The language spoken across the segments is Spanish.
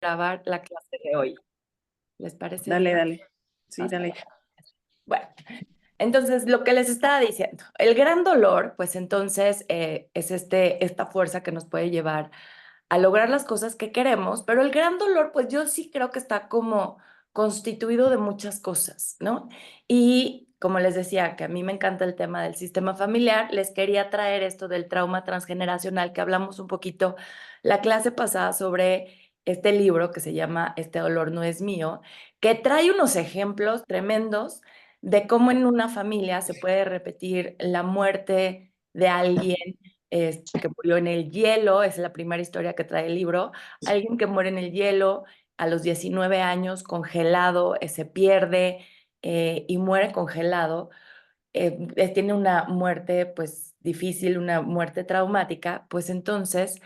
grabar la clase de hoy. ¿Les parece Dale, bien? dale. Sí, Vamos a dale. ver. Bueno, entonces lo que les estaba diciendo, el gran dolor, pues entonces es esta fuerza que nos puede llevar a lograr las cosas que queremos, pero el gran dolor, pues yo sí creo que está como constituido de muchas cosas, ¿no? Y como les decía, que a mí me encanta el tema del sistema familiar, les quería traer esto del trauma transgeneracional, que hablamos un poquito la clase pasada sobre este libro que se llama Este dolor no es mío, que trae unos ejemplos tremendos de cómo en una familia se puede repetir la muerte de alguien que murió en el hielo, es la primera historia que trae el libro, alguien que muere en el hielo a los 19 años, congelado, se pierde y muere congelado, tiene una muerte pues difícil, una muerte traumática, pues entonces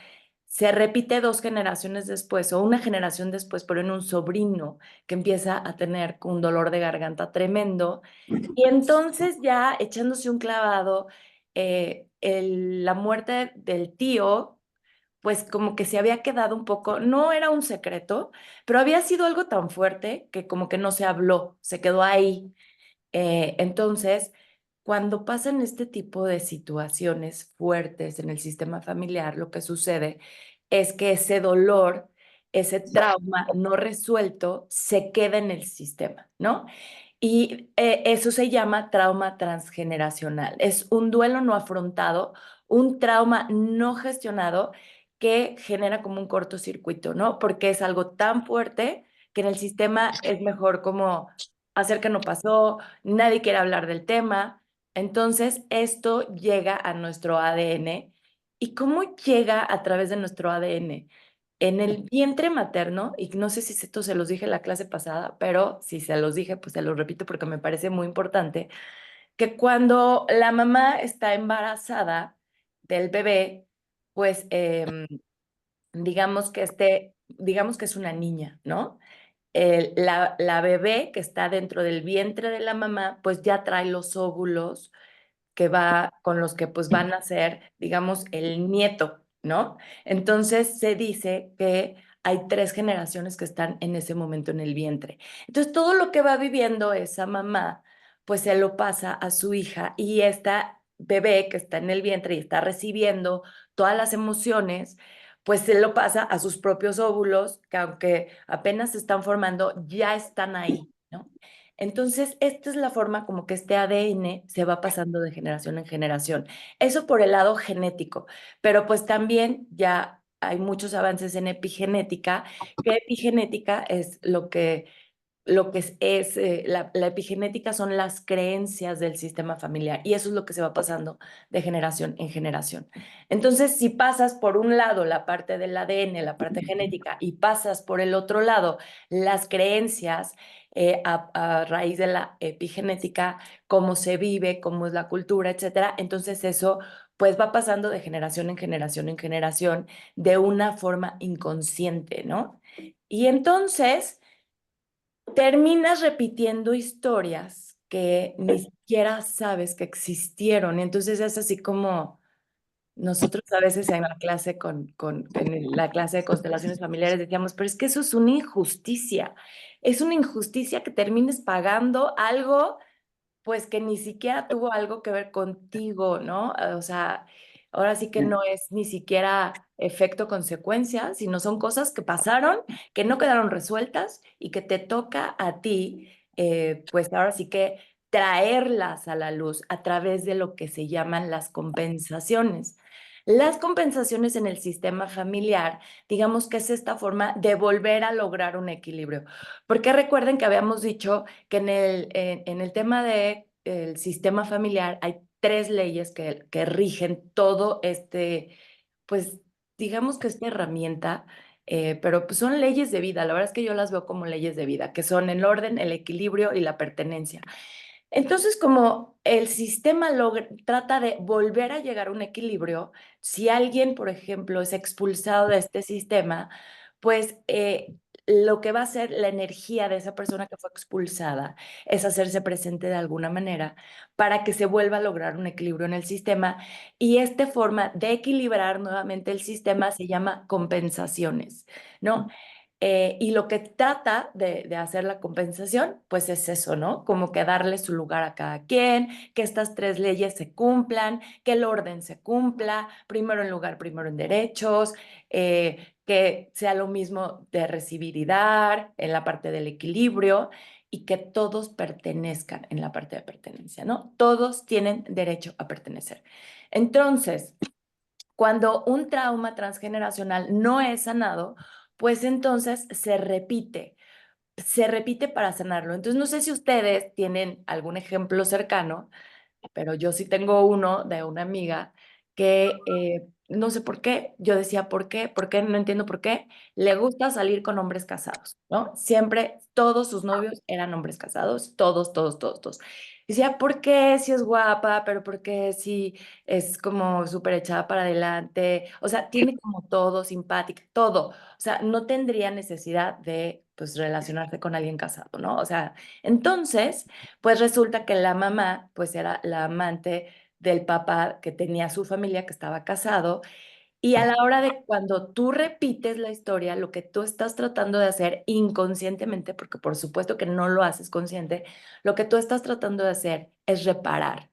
se repite dos generaciones después o una generación después, pero en un sobrino que empieza a tener un dolor de garganta tremendo y entonces ya echándose un clavado, la muerte del tío, pues como que se había quedado un poco, no era un secreto, pero había sido algo tan fuerte que como que no se habló, se quedó ahí. Entonces, cuando pasan este tipo de situaciones fuertes en el sistema familiar, lo que sucede es que ese dolor, ese trauma no resuelto, se queda en el sistema, ¿no? Y eso se llama trauma transgeneracional. Es un duelo no afrontado, un trauma no gestionado que genera como un cortocircuito, ¿no? Porque es algo tan fuerte que en el sistema es mejor como hacer que no pasó, nadie quiere hablar del tema. Entonces, esto llega a nuestro ADN. ¿Y cómo llega a través de nuestro ADN? En el vientre materno, y no sé si esto se los dije en la clase pasada, pero si se los dije, pues se los repito porque me parece muy importante, que cuando la mamá está embarazada del bebé, pues digamos que es una niña, ¿no? La bebé que está dentro del vientre de la mamá, pues ya trae los óvulos con los que pues van a ser, digamos, el nieto, ¿no? Entonces se dice que hay tres generaciones que están en ese momento en el vientre. Entonces todo lo que va viviendo esa mamá, pues se lo pasa a su hija y esta bebé que está en el vientre y está recibiendo todas las emociones, pues se lo pasa a sus propios óvulos, que aunque apenas se están formando, ya están ahí, ¿no? Entonces, esta es la forma como que este ADN se va pasando de generación en generación. Eso por el lado genético, pero pues también ya hay muchos avances en epigenética, que epigenética es la epigenética son las creencias del sistema familiar y eso es lo que se va pasando de generación en generación. Entonces, si pasas por un lado la parte del ADN, la parte genética, y pasas por el otro lado las creencias a raíz de la epigenética, cómo se vive, cómo es la cultura, etcétera, entonces eso pues va pasando de generación en generación en generación de una forma inconsciente, ¿no? Y entonces terminas repitiendo historias que ni siquiera sabes que existieron. Y entonces es así como nosotros a veces en la clase en la clase de constelaciones familiares decíamos, pero es que eso es una injusticia. Es una injusticia que termines pagando algo pues que ni siquiera tuvo algo que ver contigo, ¿no? O sea, ahora sí que no es ni siquiera efecto consecuencia, sino son cosas que pasaron, que no quedaron resueltas y que te toca a ti, pues ahora sí que traerlas a la luz a través de lo que se llaman las compensaciones. Las compensaciones en el sistema familiar, digamos que es esta forma de volver a lograr un equilibrio. Porque recuerden que habíamos dicho que en el tema del sistema familiar hay tres leyes que rigen todo pues digamos que esta herramienta, pero pues son leyes de vida. La verdad es que yo las veo como leyes de vida, que son el orden, el equilibrio y la pertenencia. Entonces, como el sistema trata de volver a llegar a un equilibrio, si alguien, por ejemplo, es expulsado de este sistema, pues lo que va a hacer la energía de esa persona que fue expulsada es hacerse presente de alguna manera para que se vuelva a lograr un equilibrio en el sistema. Y esta forma de equilibrar nuevamente el sistema se llama compensaciones, ¿no? Y lo que trata de hacer la compensación, pues es eso, ¿no? Como que darle su lugar a cada quien, que estas tres leyes se cumplan, que el orden se cumpla, primero en lugar, primero en derechos, que sea lo mismo de recibir y dar en la parte del equilibrio y que todos pertenezcan en la parte de pertenencia, ¿no? Todos tienen derecho a pertenecer. Entonces, cuando un trauma transgeneracional no es sanado, pues entonces se repite para sanarlo. Entonces, no sé si ustedes tienen algún ejemplo cercano, pero yo sí tengo uno de una amiga que no sé por qué, yo decía, ¿por qué? No entiendo por qué, le gusta salir con hombres casados, ¿no? Siempre todos sus novios eran hombres casados, todos, todos, todos, todos. Decía, ¿por qué si es guapa? ¿Pero por qué si es como súper echada para adelante? O sea, tiene como todo, simpática, todo. O sea, no tendría necesidad de, pues, relacionarse con alguien casado, ¿no? O sea, entonces pues resulta que la mamá, pues era la amante del papá que tenía su familia, que estaba casado, y a la hora de cuando tú repites la historia, lo que tú estás tratando de hacer inconscientemente, porque por supuesto que no lo haces consciente, lo que tú estás tratando de hacer es reparar.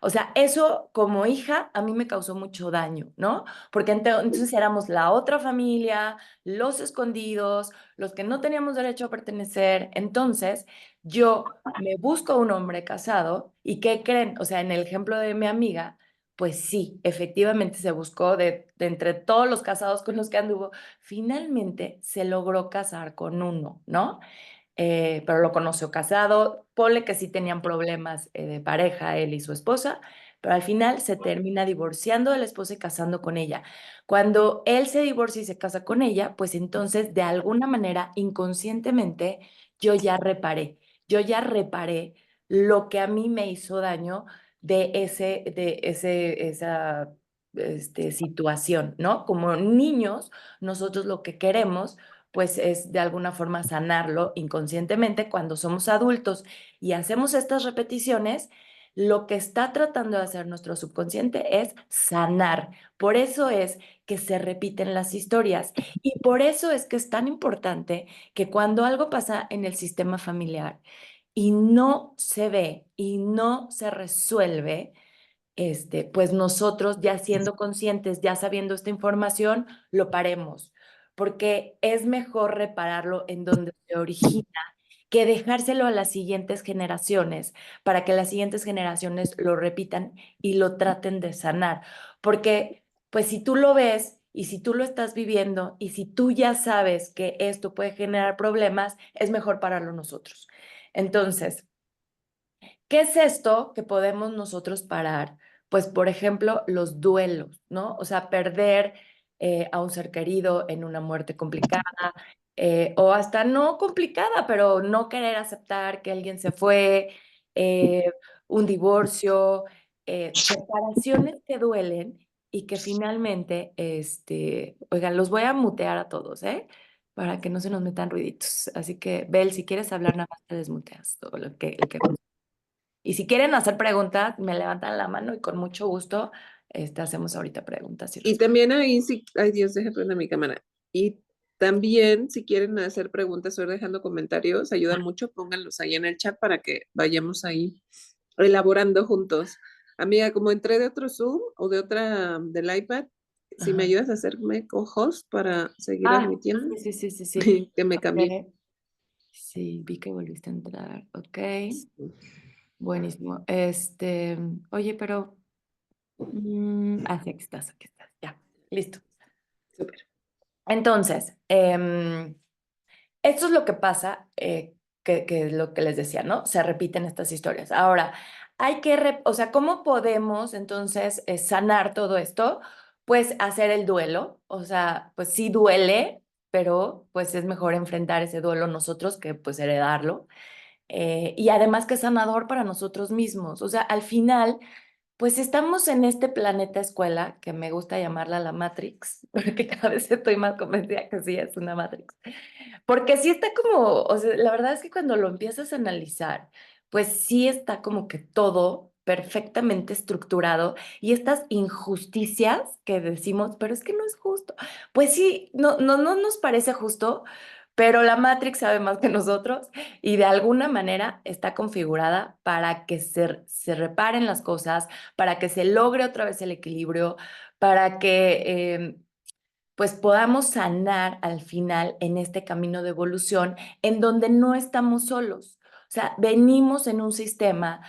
O sea, eso como hija a mí me causó mucho daño, ¿no? Porque entonces éramos la otra familia, los escondidos, los que no teníamos derecho a pertenecer. Entonces, yo me busco un hombre casado y ¿qué creen? O sea, en el ejemplo de mi amiga, pues sí, efectivamente se buscó de entre todos los casados con los que anduvo, finalmente se logró casar con uno, ¿no? Pero lo conoció casado, ponle que sí tenían problemas de pareja, él y su esposa, pero al final se termina divorciando de la esposa y casando con ella. Cuando él se divorcia y se casa con ella, pues entonces de alguna manera inconscientemente yo ya reparé lo que a mí me hizo daño esa situación, ¿no? Como niños, nosotros lo que queremos pues es de alguna forma sanarlo inconscientemente cuando somos adultos y hacemos estas repeticiones, lo que está tratando de hacer nuestro subconsciente es sanar. Por eso es que se repiten las historias y por eso es que es tan importante que cuando algo pasa en el sistema familiar y no se ve y no se resuelve, pues nosotros ya siendo conscientes, ya sabiendo esta información, lo paremos, porque es mejor repararlo en donde se origina que dejárselo a las siguientes generaciones para que las siguientes generaciones lo repitan y lo traten de sanar. Porque, pues si tú lo ves y si tú lo estás viviendo y si tú ya sabes que esto puede generar problemas, es mejor pararlo nosotros. Entonces, ¿qué es esto que podemos nosotros parar? Pues, por ejemplo, los duelos, ¿no? O sea, perder a un ser querido en una muerte complicada, o hasta no complicada, pero no querer aceptar que alguien se fue, eh, un divorcio, separaciones que duelen y que finalmente, oigan, los voy a mutear a todos, ¿eh? Para que no se nos metan ruiditos. Así que, Bel, si quieres hablar, nada más te desmuteas, o el que y si quieren hacer preguntas, me levantan la mano y con mucho gusto hacemos ahorita preguntas y Y respuestas. también ahí, sí, ay Dios, deje prender mi cámara. Y también, si quieren hacer preguntas o ir dejando comentarios, ayuda mucho, pónganlos ahí en el chat para que vayamos ahí elaborando juntos. Amiga, como entré de otro Zoom o de otra del iPad, si me Ajá. ayudas a hacerme co-host para seguir Ah, admitiendo, sí, sí, sí, sí, sí. que me cambié. Ok. Sí, vi que volviste a entrar. Ok, buenísimo. Oye, pero... sí, aquí estás, ya, listo. Súper. Entonces, esto es lo que pasa, que es lo que les decía, ¿no? Se repiten estas historias. Ahora, o sea, ¿cómo podemos entonces sanar todo esto? Pues hacer el duelo, o sea, pues sí duele, pero pues es mejor enfrentar ese duelo nosotros que pues heredarlo. Y además que es sanador para nosotros mismos. O sea, al final, pues estamos en este planeta escuela, que me gusta llamarla la Matrix, porque cada vez estoy más convencida que sí es una Matrix. Porque sí está como, o sea, la verdad es que cuando lo empiezas a analizar, pues sí está como que todo perfectamente estructurado y estas injusticias que decimos, pero es que no es justo. Pues sí, no nos parece justo, pero la Matrix sabe más que nosotros y de alguna manera está configurada para que se reparen las cosas, para que se logre otra vez el equilibrio, para que pues podamos sanar al final en este camino de evolución en donde no estamos solos. O sea, venimos en un sistema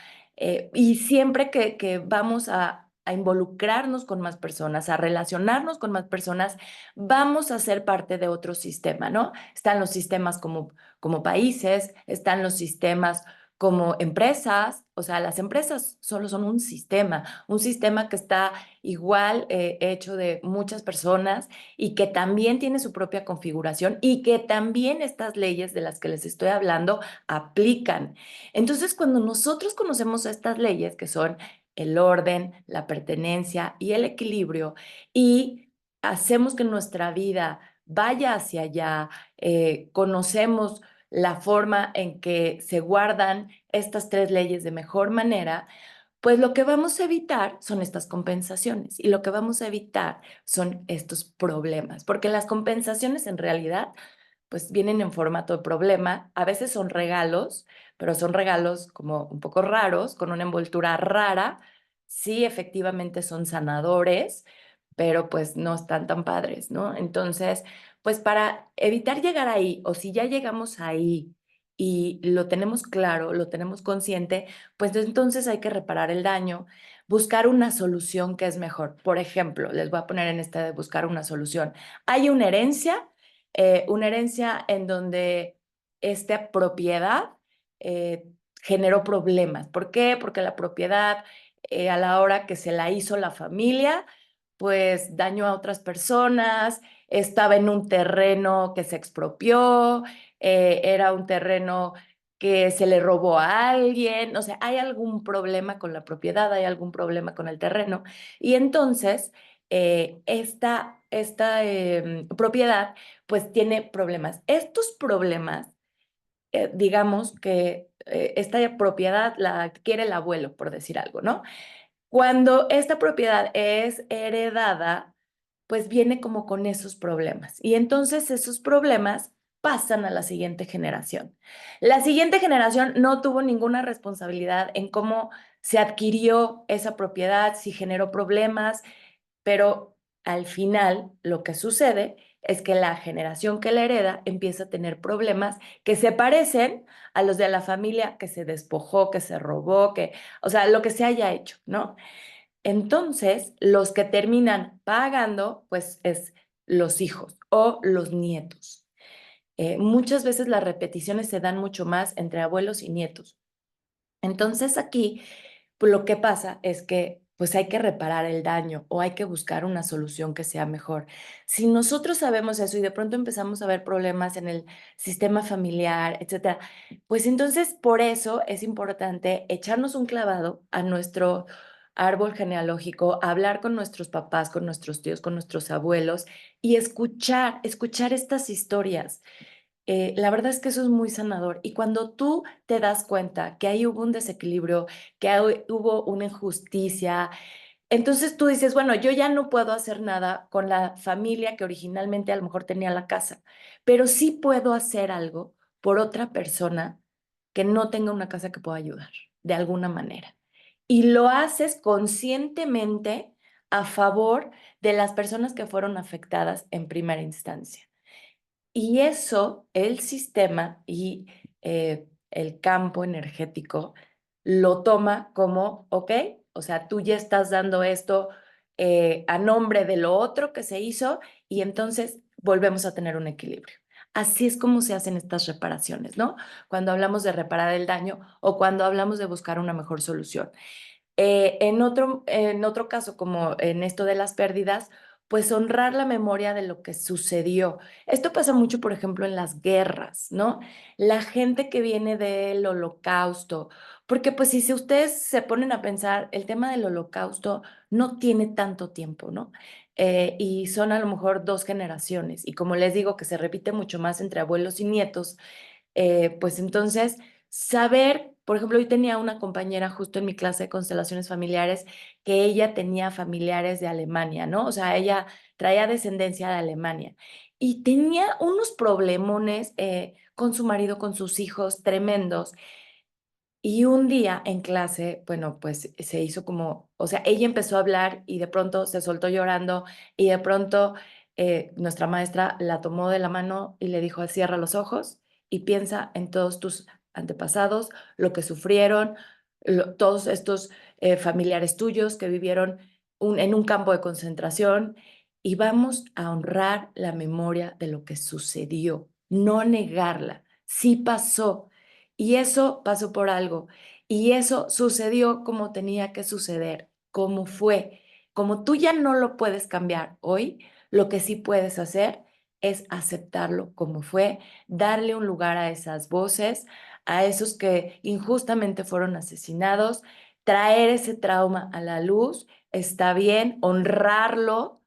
y siempre que vamos a involucrarnos con más personas, a relacionarnos con más personas, vamos a ser parte de otro sistema, ¿no? Están los sistemas como países, están los sistemas como empresas, o sea, las empresas solo son un sistema que está igual hecho de muchas personas y que también tiene su propia configuración y que también estas leyes de las que les estoy hablando aplican. Entonces, cuando nosotros conocemos estas leyes, que son el orden, la pertenencia y el equilibrio, y hacemos que nuestra vida vaya hacia allá, conocemos la forma en que se guardan estas tres leyes de mejor manera, pues lo que vamos a evitar son estas compensaciones y lo que vamos a evitar son estos problemas, porque las compensaciones en realidad pues vienen en formato de problema, a veces son regalos, pero son regalos como un poco raros, con una envoltura rara, sí efectivamente son sanadores, pero pues no están tan padres, ¿no? Entonces, pues para evitar llegar ahí, o si ya llegamos ahí y lo tenemos claro, lo tenemos consciente, pues entonces hay que reparar el daño, buscar una solución que es mejor. Por ejemplo, les voy a poner en esta de buscar una solución. Hay una herencia en donde esta propiedad generó problemas. ¿Por qué? Porque la propiedad a la hora que se la hizo la familia, pues dañó a otras personas, estaba en un terreno que se expropió, era un terreno que se le robó a alguien, o sea, hay algún problema con la propiedad, hay algún problema con el terreno. Y entonces, esta propiedad, pues tiene problemas. Estos problemas, digamos que esta propiedad la adquiere el abuelo, por decir algo, ¿no? Cuando esta propiedad es heredada, pues viene como con esos problemas. Y entonces esos problemas pasan a la siguiente generación. La siguiente generación no tuvo ninguna responsabilidad en cómo se adquirió esa propiedad, si generó problemas, pero al final lo que sucede es que la generación que la hereda empieza a tener problemas que se parecen a los de la familia que se despojó, que se robó, o sea, lo que se haya hecho, ¿no? Entonces, los que terminan pagando, pues es los hijos o los nietos. Muchas veces las repeticiones se dan mucho más entre abuelos y nietos. Entonces aquí, pues lo que pasa es que pues hay que reparar el daño o hay que buscar una solución que sea mejor. Si nosotros sabemos eso y de pronto empezamos a ver problemas en el sistema familiar, etcétera, pues entonces por eso es importante echarnos un clavado a nuestro árbol genealógico, hablar con nuestros papás, con nuestros tíos, con nuestros abuelos y escuchar estas historias. La verdad es que eso es muy sanador. Y cuando tú te das cuenta que ahí hubo un desequilibrio, que ahí hubo una injusticia, entonces tú dices, bueno, yo ya no puedo hacer nada con la familia que originalmente a lo mejor tenía la casa, pero sí puedo hacer algo por otra persona que no tenga una casa que pueda ayudar de alguna manera. Y lo haces conscientemente a favor de las personas que fueron afectadas en primera instancia. Y eso, el sistema y el campo energético lo toma como, ok, o sea, tú ya estás dando esto a nombre de lo otro que se hizo y entonces volvemos a tener un equilibrio. Así es como se hacen estas reparaciones, ¿no? Cuando hablamos de reparar el daño o cuando hablamos de buscar una mejor solución. En otro caso, como en esto de las pérdidas, pues honrar la memoria de lo que sucedió. Esto pasa mucho, por ejemplo, en las guerras, ¿no? La gente que viene del holocausto, porque pues si ustedes se ponen a pensar, el tema del holocausto no tiene tanto tiempo, ¿no? Y son a lo mejor dos generaciones, y como les digo, que se repite mucho más entre abuelos y nietos, pues entonces saber por ejemplo, hoy tenía una compañera justo en mi clase de constelaciones familiares que ella tenía familiares de Alemania, ¿no? O sea, ella traía descendencia de Alemania y tenía unos problemones con su marido, con sus hijos tremendos. Y un día en clase, bueno, pues se hizo como, o sea, ella empezó a hablar y de pronto se soltó llorando y de pronto nuestra maestra la tomó de la mano y le dijo, cierra los ojos y piensa en todos tus antepasados, lo que sufrieron, todos estos familiares tuyos que vivieron en un campo de concentración y vamos a honrar la memoria de lo que sucedió, no negarla. Sí pasó y eso pasó por algo. Y eso sucedió como tenía que suceder, como fue. Como tú ya no lo puedes cambiar hoy, lo que sí puedes hacer es aceptarlo como fue, darle un lugar a esas voces, a esos que injustamente fueron asesinados, traer ese trauma a la luz, está bien, honrarlo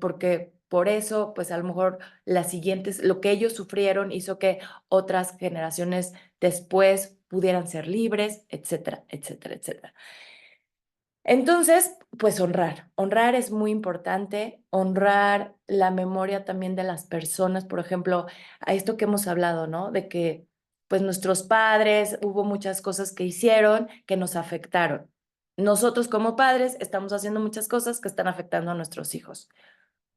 porque por eso, pues a lo mejor las siguientes, lo que ellos sufrieron hizo que otras generaciones después pudieran ser libres, etcétera, etcétera, etcétera. Entonces, pues honrar es muy importante, honrar la memoria también de las personas, por ejemplo, a esto que hemos hablado, ¿no? De que pues nuestros padres, hubo muchas cosas que hicieron que nos afectaron. Nosotros como padres estamos haciendo muchas cosas que están afectando a nuestros hijos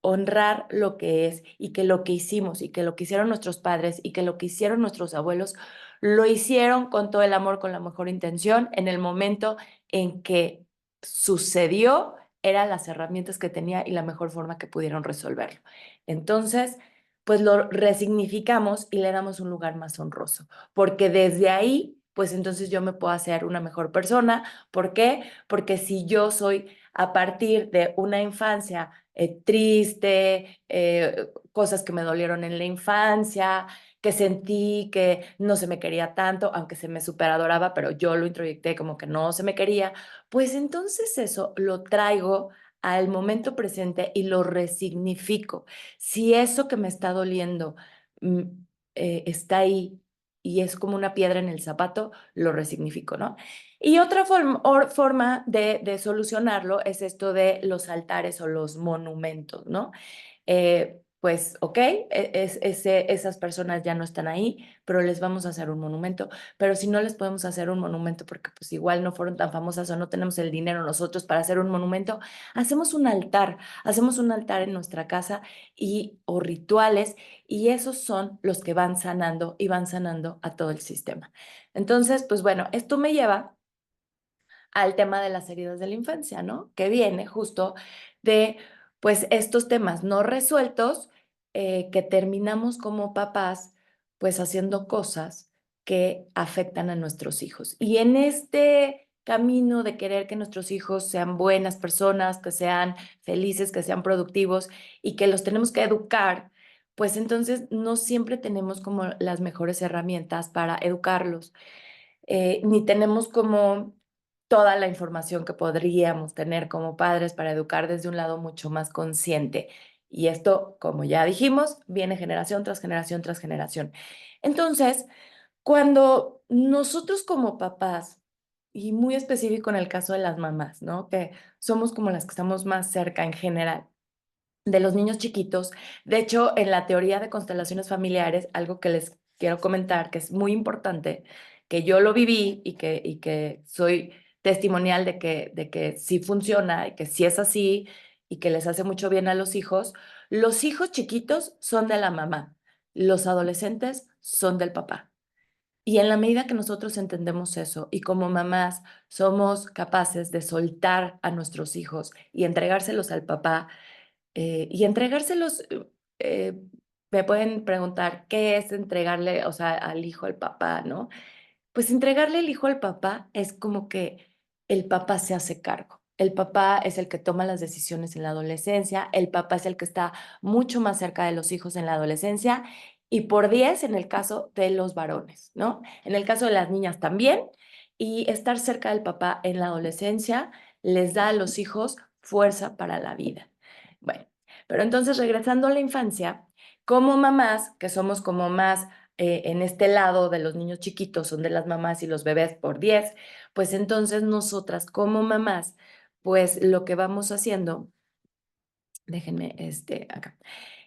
honrar lo que es y que lo que hicimos y que lo que hicieron nuestros padres y que lo que hicieron nuestros abuelos, lo hicieron con todo el amor, con la mejor intención, en el momento en que sucedió, eran las herramientas que tenía y la mejor forma que pudieron resolverlo. Entonces, pues lo resignificamos y le damos un lugar más honroso, porque desde ahí, pues entonces yo me puedo hacer una mejor persona. ¿Por qué? Porque si yo soy a partir de una infancia triste, cosas que me dolieron en la infancia, que sentí que no se me quería tanto, aunque se me superadoraba, pero yo lo introyecté como que no se me quería, pues entonces eso lo traigo al momento presente y lo resignifico. Si eso que me está doliendo mm, está ahí y es como una piedra en el zapato, lo resignifico, ¿no? Y otra forma de solucionarlo es esto de los altares o los monumentos, ¿no? Pues, ok, esas personas ya no están ahí, pero les vamos a hacer un monumento. Pero si no les podemos hacer un monumento porque pues igual no fueron tan famosas o no tenemos el dinero nosotros para hacer un monumento, hacemos un altar en nuestra casa y, o rituales, y esos son los que van sanando y van sanando a todo el sistema. Entonces, pues bueno, esto me lleva al tema de las heridas de la infancia, ¿no? Que viene justo de, pues, estos temas no resueltos que terminamos como papás, pues, haciendo cosas que afectan a nuestros hijos. Y en este camino de querer que nuestros hijos sean buenas personas, que sean felices, que sean productivos y que los tenemos que educar, pues entonces no siempre tenemos como las mejores herramientas para educarlos ni tenemos como toda la información que podríamos tener como padres para educar desde un lado mucho más consciente. Y esto, como ya dijimos, viene generación tras generación tras generación. Entonces, cuando nosotros como papás, y muy específico en el caso de las mamás, ¿no? Que somos como las que estamos más cerca en general de los niños chiquitos. De hecho, en la teoría de constelaciones familiares, algo que les quiero comentar, que es muy importante, que yo lo viví y que soy testimonial de que sí funciona y que sí es así y que les hace mucho bien a los hijos chiquitos son de la mamá, los adolescentes son del papá. Y en la medida que nosotros entendemos eso y como mamás somos capaces de soltar a nuestros hijos y entregárselos al papá, y entregárselos, eh, me pueden preguntar, ¿qué es entregarle, o sea, al hijo al papá, no? Pues entregarle el hijo al papá es como que el papá se hace cargo. El papá es el que toma las decisiones en la adolescencia, el papá es el que está mucho más cerca de los hijos en la adolescencia y por 10 en el caso de los varones, ¿no? En el caso de las niñas también, y estar cerca del papá en la adolescencia les da a los hijos fuerza para la vida. Bueno, pero entonces regresando a la infancia, como mamás, que somos como más en este lado de los niños chiquitos son de las mamás y los bebés por 10, pues entonces nosotras como mamás, pues lo que vamos haciendo, déjenme acá,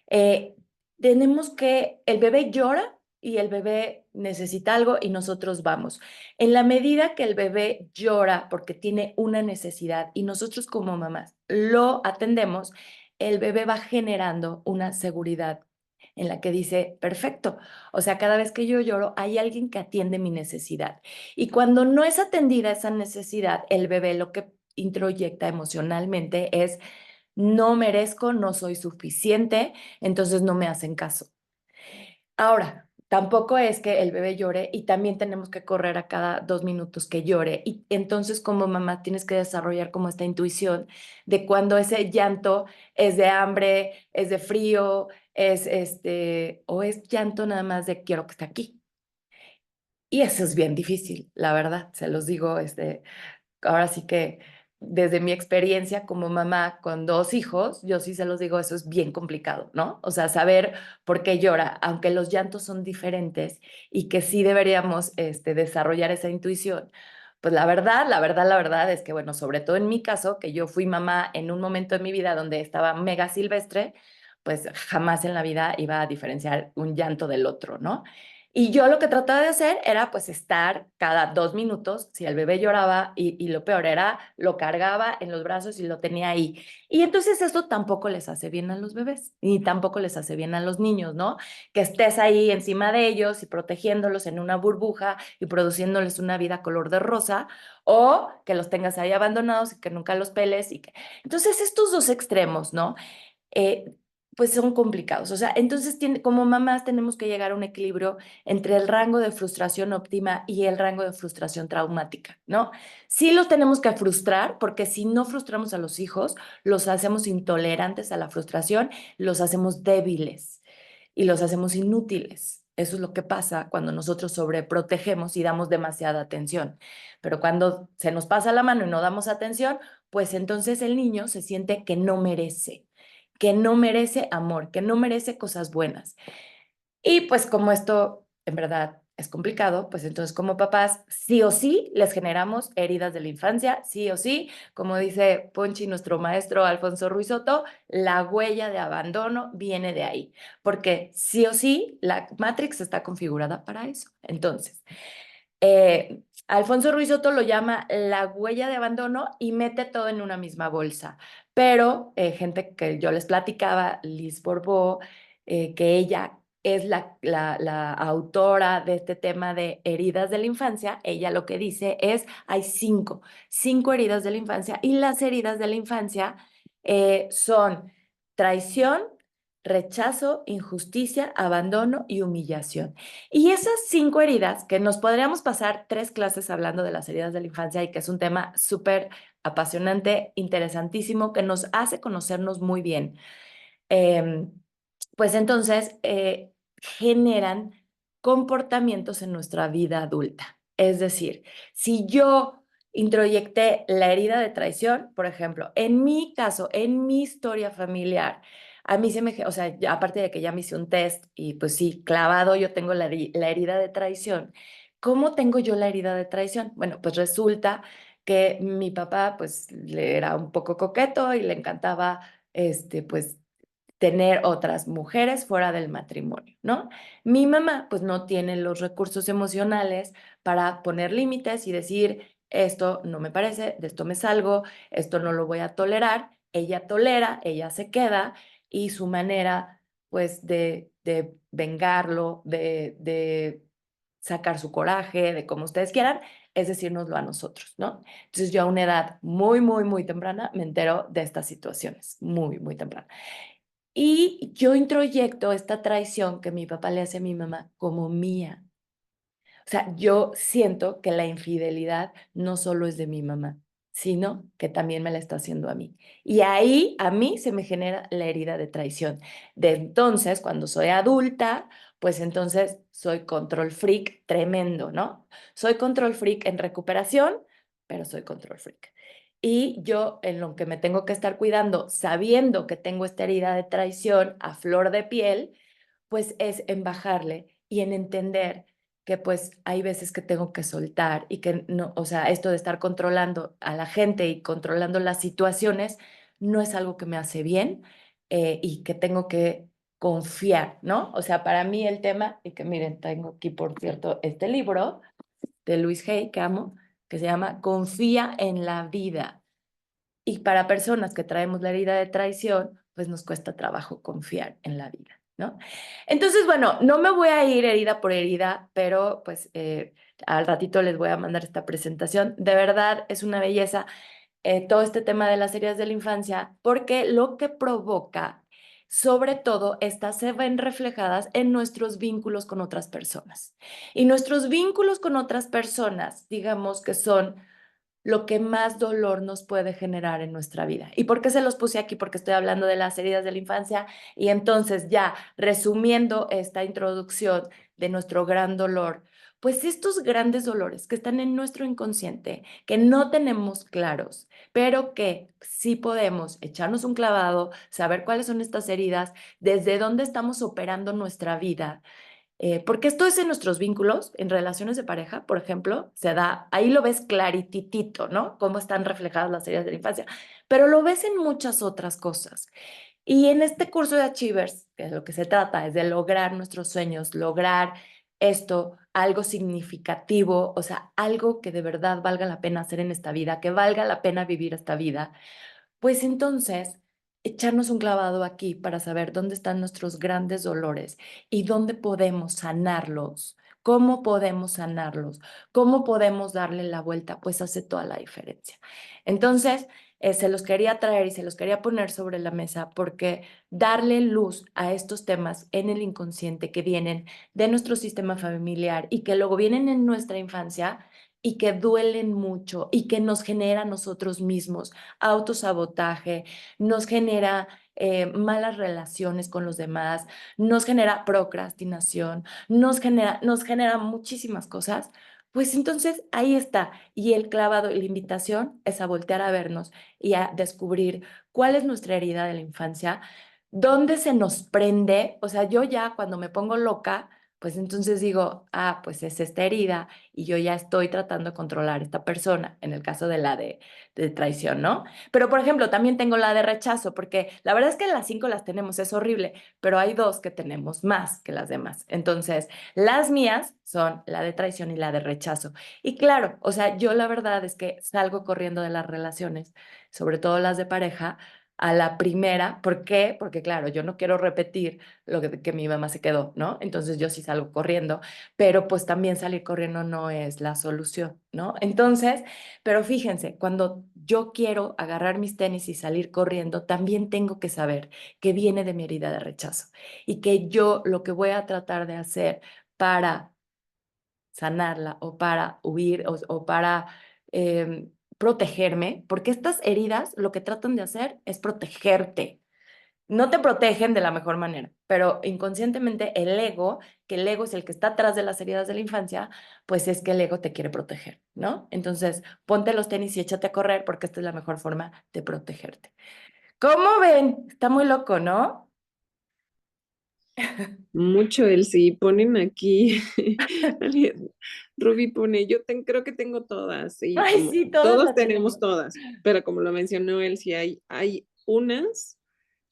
eh, tenemos que, el bebé llora y el bebé necesita algo y nosotros vamos. En la medida que el bebé llora porque tiene una necesidad y nosotros como mamás lo atendemos, el bebé va generando una seguridad en la que dice, perfecto, o sea, cada vez que yo lloro hay alguien que atiende mi necesidad. Y cuando no es atendida esa necesidad, el bebé lo que introyecta emocionalmente es no merezco, no soy suficiente, entonces no me hacen caso. Ahora, tampoco es que el bebé llore y también tenemos que correr a cada 2 minutos que llore. Y entonces como mamá tienes que desarrollar como esta intuición de cuando ese llanto es de hambre, es de frío, es o es llanto nada más de quiero que esté aquí. Y eso es bien difícil, la verdad, se los digo, ahora sí que desde mi experiencia como mamá con 2 hijos, yo sí se los digo, eso es bien complicado, ¿no? O sea, saber por qué llora, aunque los llantos son diferentes y que sí deberíamos desarrollar esa intuición. Pues la verdad es que, bueno, sobre todo en mi caso, que yo fui mamá en un momento de mi vida donde estaba mega silvestre, pues jamás en la vida iba a diferenciar un llanto del otro, ¿no? Y yo lo que trataba de hacer era pues estar cada 2 minutos, si el bebé lloraba y lo peor era, lo cargaba en los brazos y lo tenía ahí. Y entonces eso tampoco les hace bien a los bebés, ni tampoco les hace bien a los niños, ¿no? Que estés ahí encima de ellos y protegiéndolos en una burbuja y produciéndoles una vida color de rosa, o que los tengas ahí abandonados y que nunca los peles. Entonces estos dos extremos, ¿no? eh, pues son complicados. O sea, entonces como mamás tenemos que llegar a un equilibrio entre el rango de frustración óptima y el rango de frustración traumática, ¿no? Sí los tenemos que frustrar porque si no frustramos a los hijos, los hacemos intolerantes a la frustración, los hacemos débiles y los hacemos inútiles. Eso es lo que pasa cuando nosotros sobreprotegemos y damos demasiada atención. Pero cuando se nos pasa la mano y no damos atención, pues entonces el niño se siente que no merece amor, que no merece cosas buenas. Y pues como esto en verdad es complicado, pues entonces como papás sí o sí les generamos heridas de la infancia, sí o sí, como dice Ponchi, nuestro maestro Alfonso Ruiz Soto, la huella de abandono viene de ahí, porque sí o sí la Matrix está configurada para eso. Entonces, Alfonso Ruiz Soto lo llama la huella de abandono y mete todo en una misma bolsa. Pero gente que yo les platicaba, Liz Borbó, que ella es la autora de este tema de heridas de la infancia, ella lo que dice es, hay cinco heridas de la infancia y las heridas de la infancia son traición, rechazo, injusticia, abandono y humillación. Y esas 5 heridas, que nos podríamos pasar 3 clases hablando de las heridas de la infancia y que es un tema súper apasionante, interesantísimo, que nos hace conocernos muy bien, eh, pues entonces generan comportamientos en nuestra vida adulta. Es decir, si yo introyecté la herida de traición, por ejemplo, en mi caso, en mi historia familiar, a mí se me, o sea, aparte de que ya me hice un test y pues sí, clavado, yo tengo la herida de traición. ¿Cómo tengo yo la herida de traición? Bueno, pues resulta que mi papá pues le era un poco coqueto y le encantaba pues tener otras mujeres fuera del matrimonio, ¿no? Mi mamá pues no tiene los recursos emocionales para poner límites y decir, esto no me parece, de esto me salgo, esto no lo voy a tolerar. Ella tolera, ella se queda y su manera pues de vengarlo, de sacar su coraje, de como ustedes quieran, es decírnoslo a nosotros, ¿no? Entonces yo a una edad muy, muy, muy temprana me entero de estas situaciones, muy, muy temprana. Y yo introyecto esta traición que mi papá le hace a mi mamá como mía. O sea, yo siento que la infidelidad no solo es de mi mamá, sino que también me la está haciendo a mí. Y ahí a mí se me genera la herida de traición. De entonces, cuando soy adulta, pues entonces soy control freak tremendo, ¿no? Soy control freak en recuperación, pero soy control freak. Y yo en lo que me tengo que estar cuidando, sabiendo que tengo esta herida de traición a flor de piel, pues es en bajarle y en entender que pues hay veces que tengo que soltar y que no, o sea, esto de estar controlando a la gente y controlando las situaciones no es algo que me hace bien, y que tengo que confiar, ¿no? O sea, para mí el tema, y que miren, tengo aquí, por cierto, este libro de Luis Hay, que amo, que se llama Confía en la vida. Y para personas que traemos la herida de traición, pues nos cuesta trabajo confiar en la vida, ¿no? Entonces, bueno, no me voy a ir herida por herida, pero pues al ratito les voy a mandar esta presentación. De verdad, es una belleza todo este tema de las heridas de la infancia, porque lo que provoca, sobre todo, estas se ven reflejadas en nuestros vínculos con otras personas. Y nuestros vínculos con otras personas, digamos que son lo que más dolor nos puede generar en nuestra vida. ¿Y por qué se los puse aquí? Porque estoy hablando de las heridas de la infancia y entonces ya resumiendo esta introducción de nuestro gran dolor, pues estos grandes dolores que están en nuestro inconsciente, que no tenemos claros, pero que sí podemos echarnos un clavado, saber cuáles son estas heridas, desde dónde estamos operando nuestra vida, porque esto es en nuestros vínculos, en relaciones de pareja, por ejemplo, se da, ahí lo ves clarititito, ¿no? Cómo están reflejadas las heridas de la infancia, pero lo ves en muchas otras cosas. Y en este curso de Achievers, que es lo que se trata, es de lograr nuestros sueños, lograr esto, algo significativo, o sea, algo que de verdad valga la pena hacer en esta vida, que valga la pena vivir esta vida, pues entonces, echarnos un clavado aquí para saber dónde están nuestros grandes dolores y dónde podemos sanarlos, cómo podemos sanarlos, cómo podemos darle la vuelta, pues hace toda la diferencia. Entonces, se los quería traer y se los quería poner sobre la mesa porque darle luz a estos temas en el inconsciente que vienen de nuestro sistema familiar y que luego vienen en nuestra infancia y que duelen mucho y que nos genera a nosotros mismos autosabotaje, nos genera malas relaciones con los demás, nos genera procrastinación, nos genera muchísimas cosas, pues entonces ahí está. Y el clavado y la invitación es a voltear a vernos y a descubrir cuál es nuestra herida de la infancia, dónde se nos prende. O sea, yo ya cuando me pongo loca, pues entonces digo, ah, pues es esta herida y yo ya estoy tratando de controlar a esta persona, en el caso de la de traición, ¿no? Pero, por ejemplo, también tengo la de rechazo, porque la verdad es que las cinco las tenemos, es horrible, pero hay dos que tenemos más que las demás. Entonces, las mías son la de traición y la de rechazo. Y claro, o sea, yo la verdad es que salgo corriendo de las relaciones, sobre todo las de pareja, a la primera. ¿Por qué? Porque claro, yo no quiero repetir lo que mi mamá se quedó, ¿no? Entonces yo sí salgo corriendo, pero pues también salir corriendo no es la solución, ¿no? Entonces, pero fíjense, cuando yo quiero agarrar mis tenis y salir corriendo, también tengo que saber que viene de mi herida de rechazo y que yo lo que voy a tratar de hacer para sanarla o para huir o para protegerme, porque estas heridas lo que tratan de hacer es protegerte. No te protegen de la mejor manera, pero inconscientemente el ego, que el ego es el que está atrás de las heridas de la infancia, pues es que el ego te quiere proteger, ¿no? Entonces, ponte los tenis y échate a correr porque esta es la mejor forma de protegerte. ¿Cómo ven? Está muy loco, ¿no? Mucho el sí, ponen aquí, alguien- Ruby pone, creo que tengo todas, y Ay, como sí, todas todos las tenemos tenemos. todas, pero como lo mencionó él, sí hay unas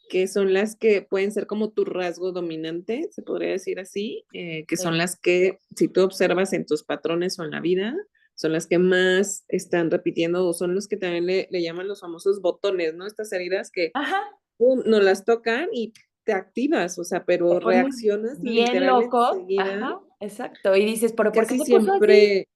que son las que pueden ser como tu rasgo dominante, se podría decir así, que son Sí. las que si tú observas en tus patrones o en la vida, son las que más están repitiendo o son los que también le llaman los famosos botones, ¿no? Estas heridas que Ajá, pum, nos las tocan y te activas, o sea, te pero pones reaccionas bien literal loco, enseguida. ajá, exacto. Y dices, ¿pero por qué Casi se puso así? siempre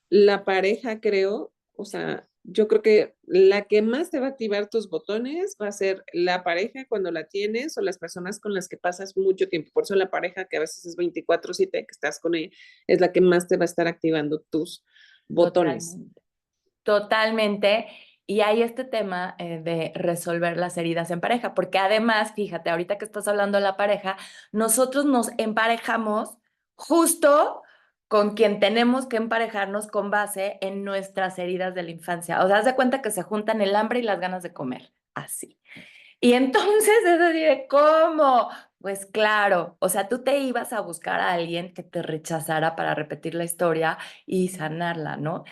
la pareja, creo, o sea, yo creo que la que más te va a activar tus botones va a ser la pareja cuando la tienes o las personas con las que pasas mucho tiempo. Por eso la pareja, que a veces es 24/7 que estás con ella, es la que más te va a estar activando tus botones. Totalmente. Totalmente. Y hay este tema de resolver las heridas en pareja, porque además, fíjate, ahorita que estás hablando de la pareja, nosotros nos emparejamos justo con quien tenemos que emparejarnos con base en nuestras heridas de la infancia. O sea, haz de cuenta que se juntan el hambre y las ganas de comer. Así. Y entonces es así de, ¿cómo? Pues claro, o sea, tú te ibas a buscar a alguien que te rechazara para repetir la historia y sanarla, ¿no?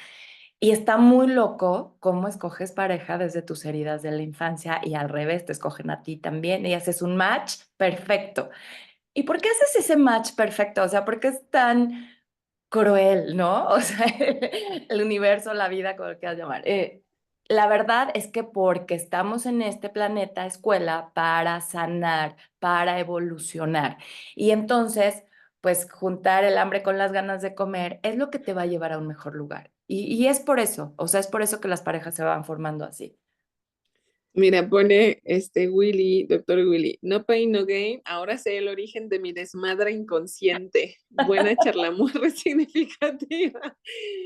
Y está muy loco cómo escoges pareja desde tus heridas de la infancia y al revés, te escogen a ti también y haces un match perfecto. ¿Y por qué haces ese match perfecto? O sea, ¿por qué es tan cruel, ¿no? O sea, el universo, la vida, como lo quieras llamar. La verdad es que porque estamos en este planeta escuela para sanar, para evolucionar. Y entonces, pues juntar el hambre con las ganas de comer es lo que te va a llevar a un mejor lugar. Y es por eso, o sea, es por eso que las parejas se van formando así. Mira, pone Willy, doctor Willy, no pain, no gain. Ahora sé el origen de mi desmadre inconsciente. Buena charla, muy resignificativa.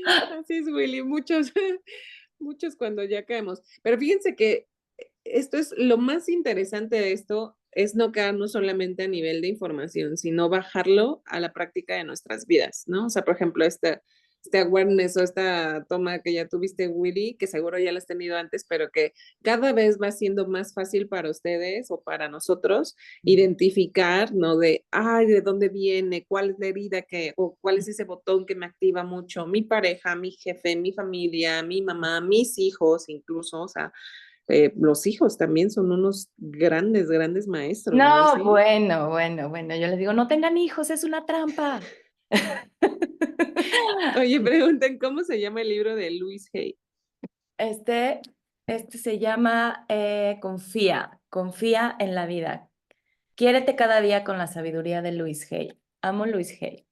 Así es, Willy, muchos, muchos cuando ya caemos. Pero fíjense que esto es lo más interesante de esto, es no quedarnos solamente a nivel de información, sino bajarlo a la práctica de nuestras vidas, ¿no? O sea, por ejemplo, este awareness o esta toma que ya tuviste, Willy, que seguro ya la has tenido antes, pero que cada vez va siendo más fácil para ustedes o para nosotros identificar, ¿no? De, ay, ¿de dónde viene? ¿Cuál es la herida que, o cuál es ese botón que me activa mucho? Mi pareja, mi jefe, mi familia, mi mamá, mis hijos, incluso, o sea, los hijos también son unos grandes, grandes maestros, ¿no? No, Así. bueno, yo les digo, no tengan hijos, es una trampa. Oye, pregunten, ¿cómo se llama el libro de Louise Hay? Este, este se llama Confía, confía en la vida. Quiérete cada día con la sabiduría de Luis Hay. Amo Luis Hay.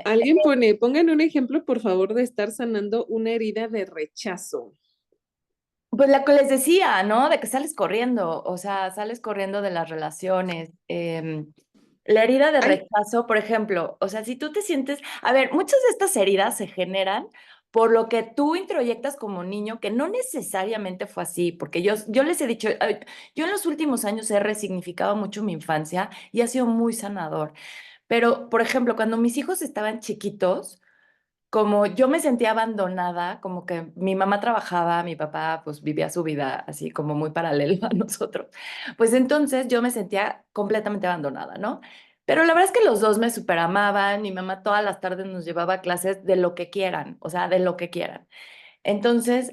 Alguien pongan un ejemplo, por favor, de estar sanando una herida de rechazo. Pues la que les decía, ¿no? De que sales corriendo, o sea, sales corriendo de las relaciones. La herida de Ay, rechazo, por ejemplo, o sea, si tú te sientes, a ver, muchas de estas heridas se generan por lo que tú introyectas como niño, que no necesariamente fue así, porque yo les he dicho, yo en los últimos años he resignificado mucho mi infancia y ha sido muy sanador. Pero, por ejemplo, cuando mis hijos estaban chiquitos, como yo me sentía abandonada, como que mi mamá trabajaba, mi papá pues vivía su vida así como muy paralelo a nosotros, pues entonces yo me sentía completamente abandonada, ¿no? Pero la verdad es que los dos me super amaban, mi mamá todas las tardes nos llevaba a clases de lo que quieran, o sea, de lo que quieran. Entonces,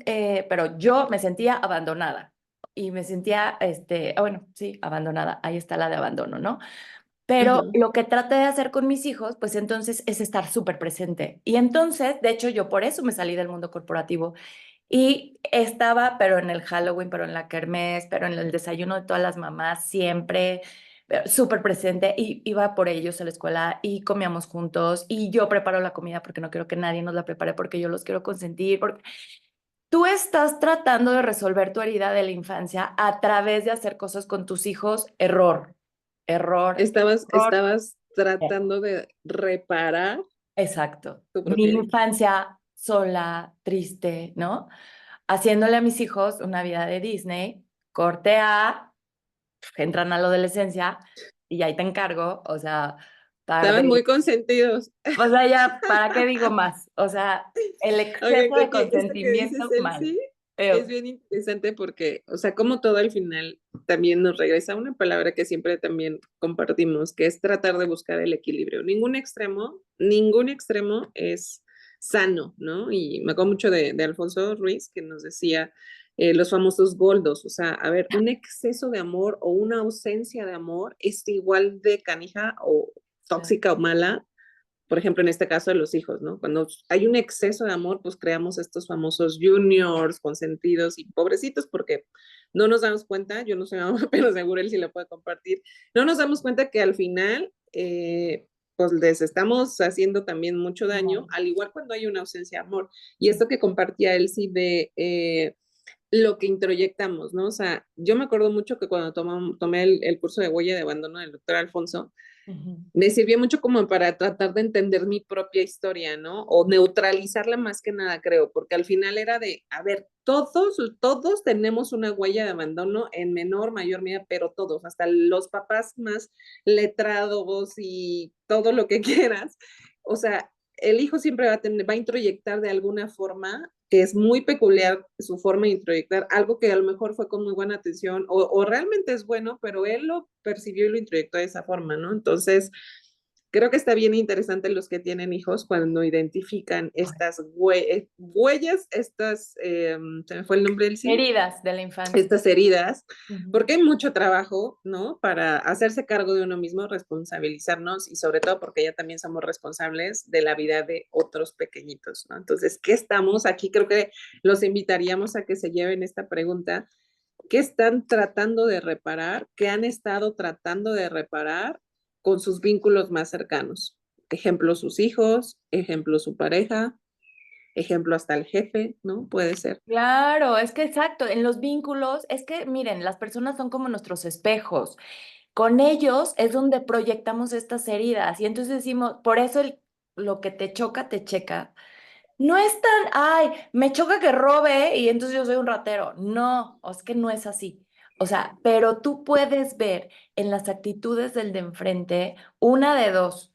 pero yo me sentía abandonada y me sentía, bueno, sí, abandonada, ahí está la de abandono, ¿no? Pero ajá. lo que traté de hacer con mis hijos, pues entonces es estar súper presente. Y entonces, de hecho, yo por eso me salí del mundo corporativo y estaba, pero en el Halloween, pero en la kermés, pero en el desayuno de todas las mamás, siempre pero súper presente. Y iba por ellos a la escuela y comíamos juntos y yo preparo la comida porque no quiero que nadie nos la prepare porque yo los quiero consentir. Porque tú estás tratando de resolver tu herida de la infancia a través de hacer cosas con tus hijos, error, error, error. Estabas tratando de reparar Exacto. tu Mi propia herida. infancia sola, triste, ¿no? Haciéndole a mis hijos una vida de Disney, corte A, entran a la adolescencia y ahí te encargo, o sea, par Estaban de, muy consentidos. o sea, ya, ¿para qué digo más? O sea, el Oigan, exceso de creo que esto que dices, consentimiento, mal. Elsie, es bien interesante porque, o sea, como todo al final también nos regresa a una palabra que siempre también compartimos, que es tratar de buscar el equilibrio. Ningún extremo es sano, ¿no? Y me acuerdo mucho de Alfonso Ruiz, que nos decía los famosos goldos, o sea, a ver, un exceso de amor o una ausencia de amor es igual de canija o tóxica o mala, por ejemplo, en este caso de los hijos, ¿no? Cuando hay un exceso de amor, pues creamos estos famosos juniors, consentidos y pobrecitos, porque no nos damos cuenta, yo no soy mamá, pero seguro él sí lo puede compartir, no nos damos cuenta que al final, pues les estamos haciendo también mucho daño, al igual cuando hay una ausencia de amor. Y esto que compartía él sí de lo que introyectamos, ¿no? O sea, yo me acuerdo mucho que cuando tomé el curso de huella de abandono del doctor Alfonso, Ujú. me sirvió mucho como para tratar de entender mi propia historia, ¿no? O neutralizarla más que nada, creo, porque al final era de, a ver, todos tenemos una huella de abandono en menor, mayor medida, pero todos, hasta los papás más letrados y todo lo que quieras. O sea, el hijo siempre va a introyectar de alguna forma que es muy peculiar su forma de introyectar, algo que a lo mejor fue con muy buena atención o realmente es bueno, pero él lo percibió y lo introyectó de esa forma, ¿no? Entonces, creo que está bien interesante los que tienen hijos cuando identifican estas huellas, se me fue el nombre del sí, Heridas de la infancia. estas heridas, Ujú. porque hay mucho trabajo, ¿no? Para hacerse cargo de uno mismo, responsabilizarnos y sobre todo porque ya también somos responsables de la vida de otros pequeñitos, ¿no? Entonces, ¿qué estamos? Aquí creo que los invitaríamos a que se lleven esta pregunta. ¿Qué están tratando de reparar? ¿Qué han estado tratando de reparar con sus vínculos más cercanos? Ejemplo, sus hijos, ejemplo, su pareja, ejemplo, hasta el jefe, ¿no? Puede ser. Claro, es que exacto, en los vínculos, es que miren, las personas son como nuestros espejos. Con ellos es donde proyectamos estas heridas y entonces decimos, por eso lo que te choca, te checa. No es tan, ay, me choca que robe y entonces yo soy un ratero. No, es que no es así. O sea, pero tú puedes ver en las actitudes del de enfrente una de dos,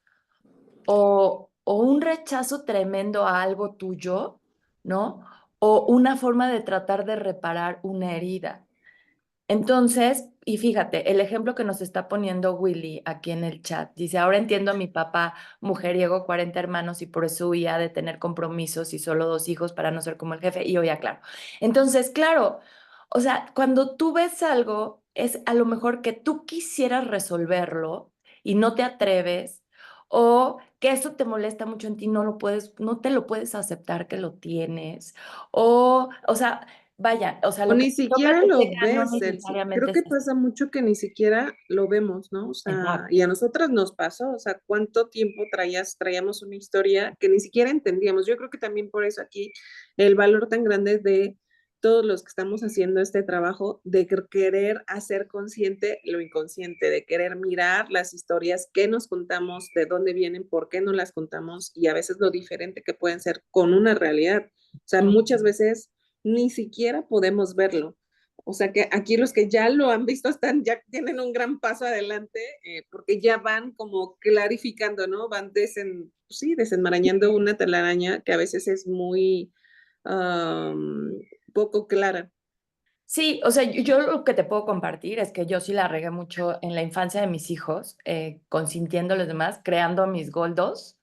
o un rechazo tremendo a algo tuyo, ¿no? O una forma de tratar de reparar una herida. Entonces, y fíjate, el ejemplo que nos está poniendo Willy aquí en el chat, dice, ahora entiendo a mi papá, mujeriego, 40 hermanos y por eso huía de tener compromisos y solo 2 hijos para no ser como el jefe, y hoy ya claro. Entonces, claro, o sea, cuando tú ves algo, es a lo mejor que tú quisieras resolverlo y no te atreves, o que eso te molesta mucho en ti, no lo puedes, no te lo puedes aceptar que lo tienes, o sea, vaya, o sea, O lo que ni te toca siquiera te lo llega, no ves, Elsie. necesariamente Creo es que así. pasa mucho que ni siquiera lo vemos, ¿no? O sea, Exacto. y a nosotras nos pasó, o sea, ¿cuánto tiempo traíamos una historia que ni siquiera entendíamos? Yo creo que también por eso aquí el valor tan grande de todos los que estamos haciendo este trabajo, de querer hacer consciente lo inconsciente, de querer mirar las historias que nos contamos, de dónde vienen, por qué no las contamos y a veces lo diferente que pueden ser con una realidad. O sea, muchas Ujú. veces ni siquiera podemos verlo. O sea que aquí los que ya lo han visto ya tienen un gran paso adelante porque ya van como clarificando, ¿no? Van sí, desenmarañando una telaraña que a veces es muy poco clara. Sí, o sea, yo lo que te puedo compartir es que yo sí la regué mucho en la infancia de mis hijos, consintiendo a los demás, creando mis goldos,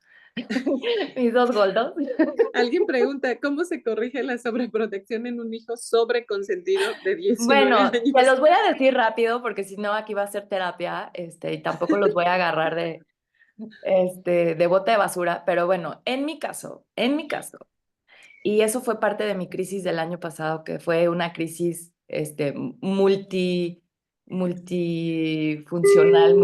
mis 2 goldos. Alguien pregunta, ¿cómo se corrige la sobreprotección en un hijo sobreconsentido de 19 Bueno, te años? los voy a decir rápido porque si no aquí va a ser terapia, y tampoco los voy a agarrar de bote de basura, pero bueno, en mi caso, y eso fue parte de mi crisis del año pasado, que fue una crisis multifuncional,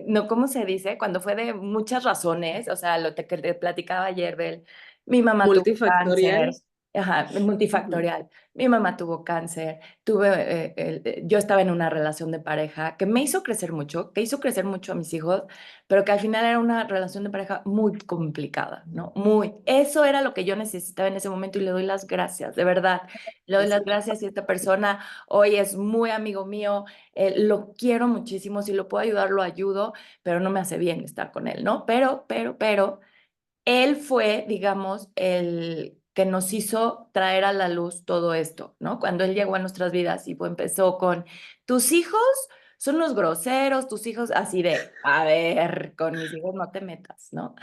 no, ¿cómo se dice? Cuando fue de muchas razones, o sea, que te platicaba ayer, Bel, mi mamá tuvo Multifactorial. cáncer, ajá, Ujú. multifactorial, mi mamá tuvo cáncer, yo estaba en una relación de pareja que me hizo crecer mucho, que hizo crecer mucho a mis hijos, pero que al final era una relación de pareja muy complicada, ¿no? Eso era lo que yo necesitaba en ese momento y le doy las gracias, de verdad. Le doy las Eso. gracias y esta persona hoy es muy amigo mío, lo quiero muchísimo, si lo puedo ayudar, lo ayudo, pero no me hace bien estar con él, ¿no? Pero, él fue, digamos, el que nos hizo traer a la luz todo esto, ¿no? Cuando él llegó a nuestras vidas y pues empezó con, tus hijos son unos groseros, tus hijos, así de, a ver, con mis hijos no te metas, ¿no?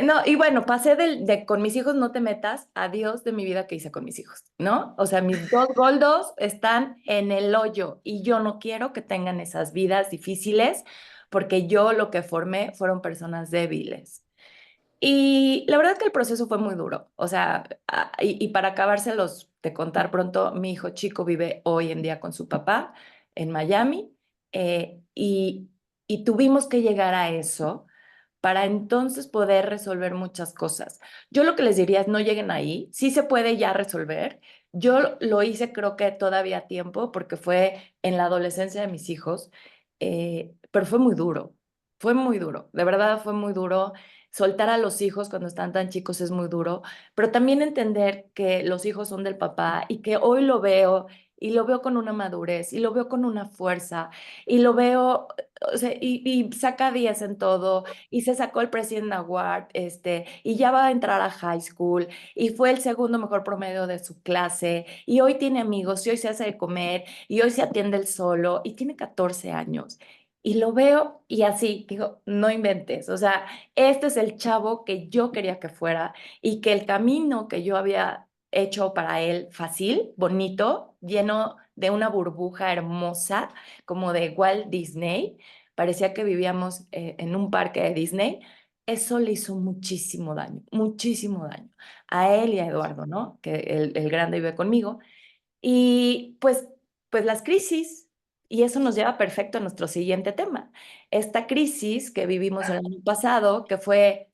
No, y bueno, pasé de con mis hijos no te metas, adiós de mi vida que hice con mis hijos, ¿no? O sea, mis 2 goldos están en el hoyo y yo no quiero que tengan esas vidas difíciles porque yo lo que formé fueron personas débiles. Y la verdad que el proceso fue muy duro. O sea, y para acabárselos de contar pronto, mi hijo chico vive hoy en día con su papá en Miami, y tuvimos que llegar a eso para entonces poder resolver muchas cosas. Yo lo que les diría es no lleguen ahí, sí se puede ya resolver. Yo lo hice creo que todavía a tiempo porque fue en la adolescencia de mis hijos, pero fue muy duro, de verdad fue muy duro. Soltar a los hijos cuando están tan chicos es muy duro, pero también entender que los hijos son del papá y que hoy lo veo y lo veo con una madurez, y lo veo con una fuerza, y lo veo, o sea, y saca 10 en todo, y se sacó el President Award, y ya va a entrar a high school, y fue el segundo mejor promedio de su clase, y hoy tiene amigos, y hoy se hace de comer, y hoy se atiende él solo, y tiene 14 años. Y lo veo y así, digo, no inventes, o sea, este es el chavo que yo quería que fuera y que el camino que yo había hecho para él fácil, bonito, lleno de una burbuja hermosa, como de Walt Disney, parecía que vivíamos en un parque de Disney, eso le hizo muchísimo daño a él y a Eduardo, ¿no? Que el grande vive conmigo. Y pues las crisis, y eso nos lleva perfecto a nuestro siguiente tema. Esta crisis que vivimos el año pasado, que fue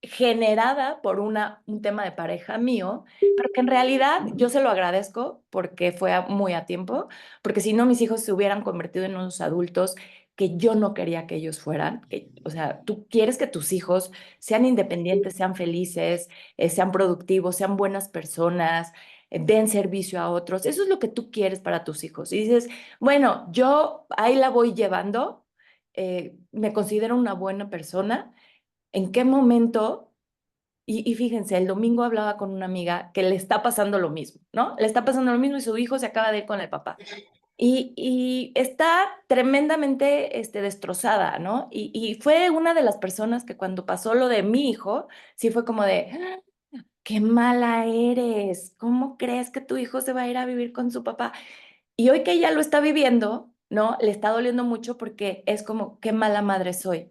generada por un tema de pareja mío, pero que en realidad yo se lo agradezco porque fue muy a tiempo, porque si no mis hijos se hubieran convertido en unos adultos que yo no quería que ellos fueran. O sea, tú quieres que tus hijos sean independientes, sean felices, sean productivos, sean buenas personas, den servicio a otros. Eso es lo que tú quieres para tus hijos. Y dices, bueno, yo ahí la voy llevando, me considero una buena persona. ¿En qué momento? Y fíjense, el domingo hablaba con una amiga que le está pasando lo mismo, ¿no? Le está pasando lo mismo y su hijo se acaba de ir con el papá. Y está tremendamente destrozada, ¿no? Y fue una de las personas que cuando pasó lo de mi hijo, sí fue como de, qué mala eres, ¿cómo crees que tu hijo se va a ir a vivir con su papá? Y hoy que ella lo está viviendo, ¿no? Le está doliendo mucho porque es como, qué mala madre soy.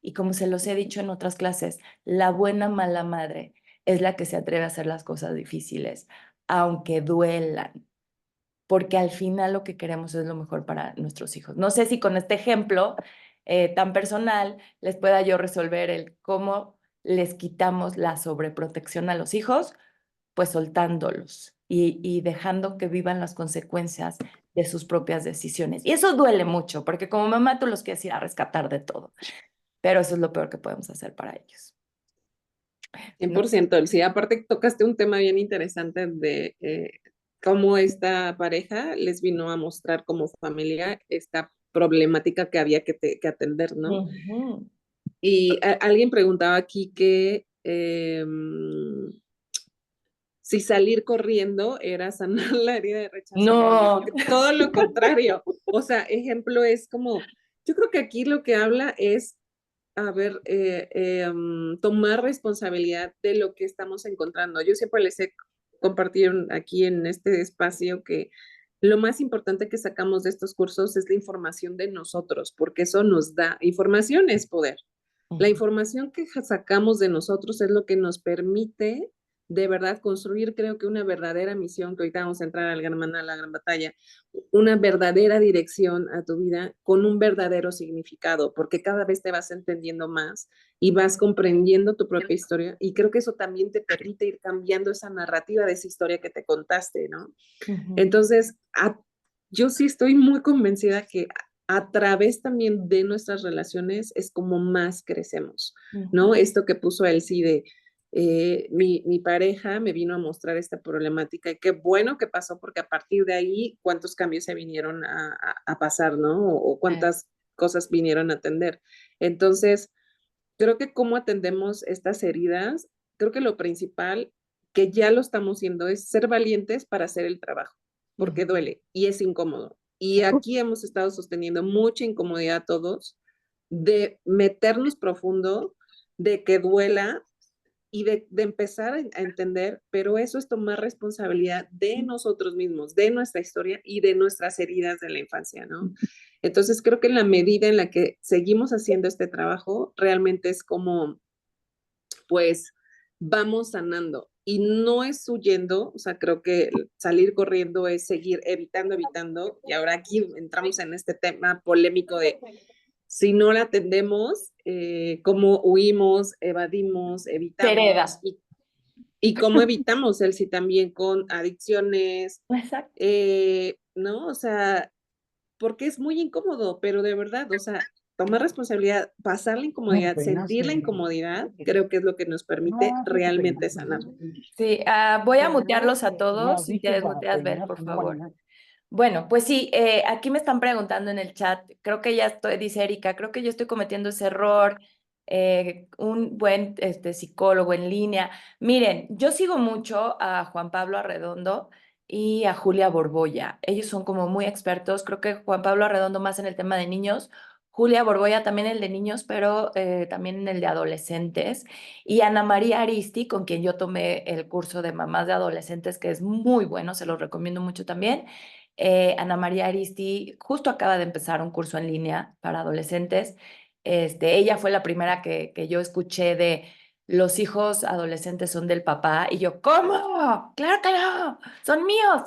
Y como se los he dicho en otras clases, la buena mala madre es la que se atreve a hacer las cosas difíciles, aunque duelan, porque al final lo que queremos es lo mejor para nuestros hijos. No sé si con este ejemplo tan personal les pueda yo resolver el cómo les quitamos la sobreprotección a los hijos, pues soltándolos y dejando que vivan las consecuencias de sus propias decisiones. Y eso duele mucho, porque como mamá tú los quieres ir a rescatar de todo, pero eso es lo peor que podemos hacer para ellos. cien ¿No? por ciento Sí, aparte tocaste un tema bien interesante de cómo esta pareja les vino a mostrar como familia esta problemática que había que atender, ¿no? Ujú. Y alguien preguntaba aquí que si salir corriendo era sanar la herida de rechazo. No, yo creo No, que todo lo contrario. O sea, ejemplo es como, yo creo que aquí lo que habla es, a ver, tomar responsabilidad de lo que estamos encontrando. Yo siempre les he compartido aquí en este espacio que lo más importante que sacamos de estos cursos es la información de nosotros, porque eso nos da, información es poder. La información que sacamos de nosotros es lo que nos permite de verdad construir, creo que una verdadera misión, que ahorita vamos a entrar al gran maná, a la gran batalla, una verdadera dirección a tu vida con un verdadero significado, porque cada vez te vas entendiendo más y vas comprendiendo tu propia historia y creo que eso también te permite ir cambiando esa narrativa de esa historia que te contaste, ¿no? Ujú, Entonces, yo sí estoy muy convencida que a través también de nuestras relaciones es como más crecemos, ujú, ¿no? Esto que puso él sí de mi pareja me vino a mostrar esta problemática y qué bueno que pasó porque a partir de ahí cuántos cambios se vinieron a pasar, ¿no? O cuántas cosas vinieron a atender. Entonces, creo que cómo atendemos estas heridas, creo que lo principal que ya lo estamos haciendo es ser valientes para hacer el trabajo, porque ujú. duele y es incómodo. Y Sí. aquí hemos estado sosteniendo mucha incomodidad todos de meternos profundo, de que duela y de empezar a entender, pero eso es tomar responsabilidad de nosotros mismos, de nuestra historia y de nuestras heridas de la infancia, ¿no? Entonces creo que en la medida en la que seguimos haciendo este trabajo, realmente es como, pues, vamos sanando. Y no es huyendo, o sea, creo que salir corriendo es seguir evitando, y ahora aquí entramos en este tema polémico de si no la atendemos, cómo huimos, evadimos, evitamos Hereda. y cómo evitamos el sí también con adicciones, Exacto. ¿no? O sea, porque es muy incómodo, pero de verdad, o sea, tomar responsabilidad, pasar la incomodidad, sentir la incomodidad, creo que es lo que nos permite realmente sanar. Sí, voy a mutearlos a todos y te desmuteas, Ver, por favor. Bueno, pues sí, aquí me están preguntando en el chat, creo que ya estoy, dice Erika, creo que yo estoy cometiendo ese error, un buen psicólogo en línea. Miren, yo sigo mucho a Juan Pablo Arredondo y a Julia Borboya. Ellos son como muy expertos, creo que Juan Pablo Arredondo más en el tema de niños, Julia Borboya también en el de niños, pero también en el de adolescentes. Y Ana María Aristi, con quien yo tomé el curso de mamás de adolescentes, que es muy bueno, se los recomiendo mucho también. Ana María Aristi justo acaba de empezar un curso en línea para adolescentes. Ella fue la primera que yo escuché de los hijos adolescentes son del papá y yo, ¿cómo? Claro que no, son míos.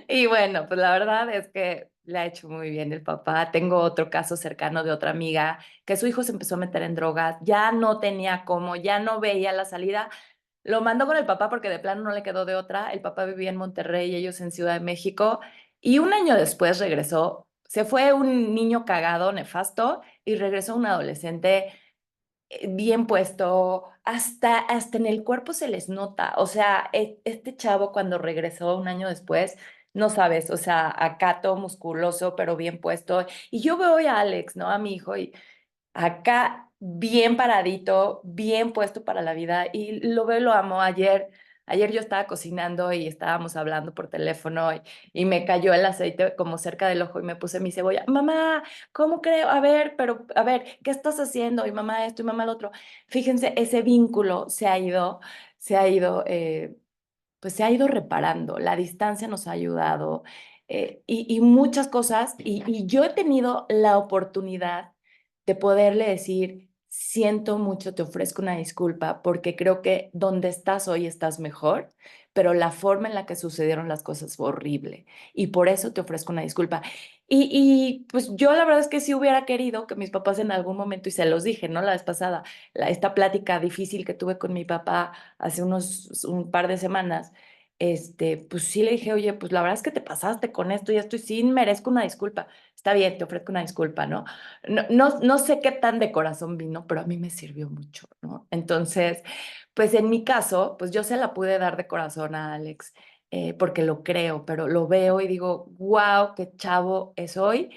Y bueno, pues la verdad es que le ha hecho muy bien el papá. Tengo otro caso cercano de otra amiga que su hijo se empezó a meter en drogas, ya no tenía cómo, ya no veía la salida. Lo mandó con el papá porque de plano no le quedó de otra. El papá vivía en Monterrey y ellos en Ciudad de México. Y un año después regresó. Se fue un niño cagado, nefasto, y regresó un adolescente bien puesto. Hasta en el cuerpo se les nota. O sea, este chavo cuando regresó un año después, no sabes, o sea, acá todo musculoso, pero bien puesto. Y yo veo a Alex, ¿no? A mi hijo, y acá bien paradito, bien puesto para la vida y lo veo, y lo amo. Ayer yo estaba cocinando y estábamos hablando por teléfono y me cayó el aceite como cerca del ojo y me puse mi cebolla. Mamá, ¿cómo creo? A ver, pero a ver, ¿qué estás haciendo? Y mamá esto y mamá lo otro. Fíjense, ese vínculo se ha ido, pues se ha ido reparando, la distancia nos ha ayudado y muchas cosas, y yo he tenido la oportunidad de poderle decir, siento mucho, te ofrezco una disculpa, porque creo que donde estás hoy estás mejor, pero la forma en la que sucedieron las cosas fue horrible, y por eso te ofrezco una disculpa. Pues yo la verdad es que sí hubiera querido que mis papás en algún momento, y se los dije, ¿no? La vez pasada, esta plática difícil que tuve con mi papá hace un par de semanas, pues sí le dije, oye, pues la verdad es que te pasaste con esto y esto y sí merezco una disculpa. Está bien, te ofrezco una disculpa, ¿no? No sé qué tan de corazón vino, pero a mí me sirvió mucho, ¿no? Entonces, pues en mi caso, pues yo se la pude dar de corazón a Alex, porque lo creo, pero lo veo y digo, wow, qué chavo es hoy,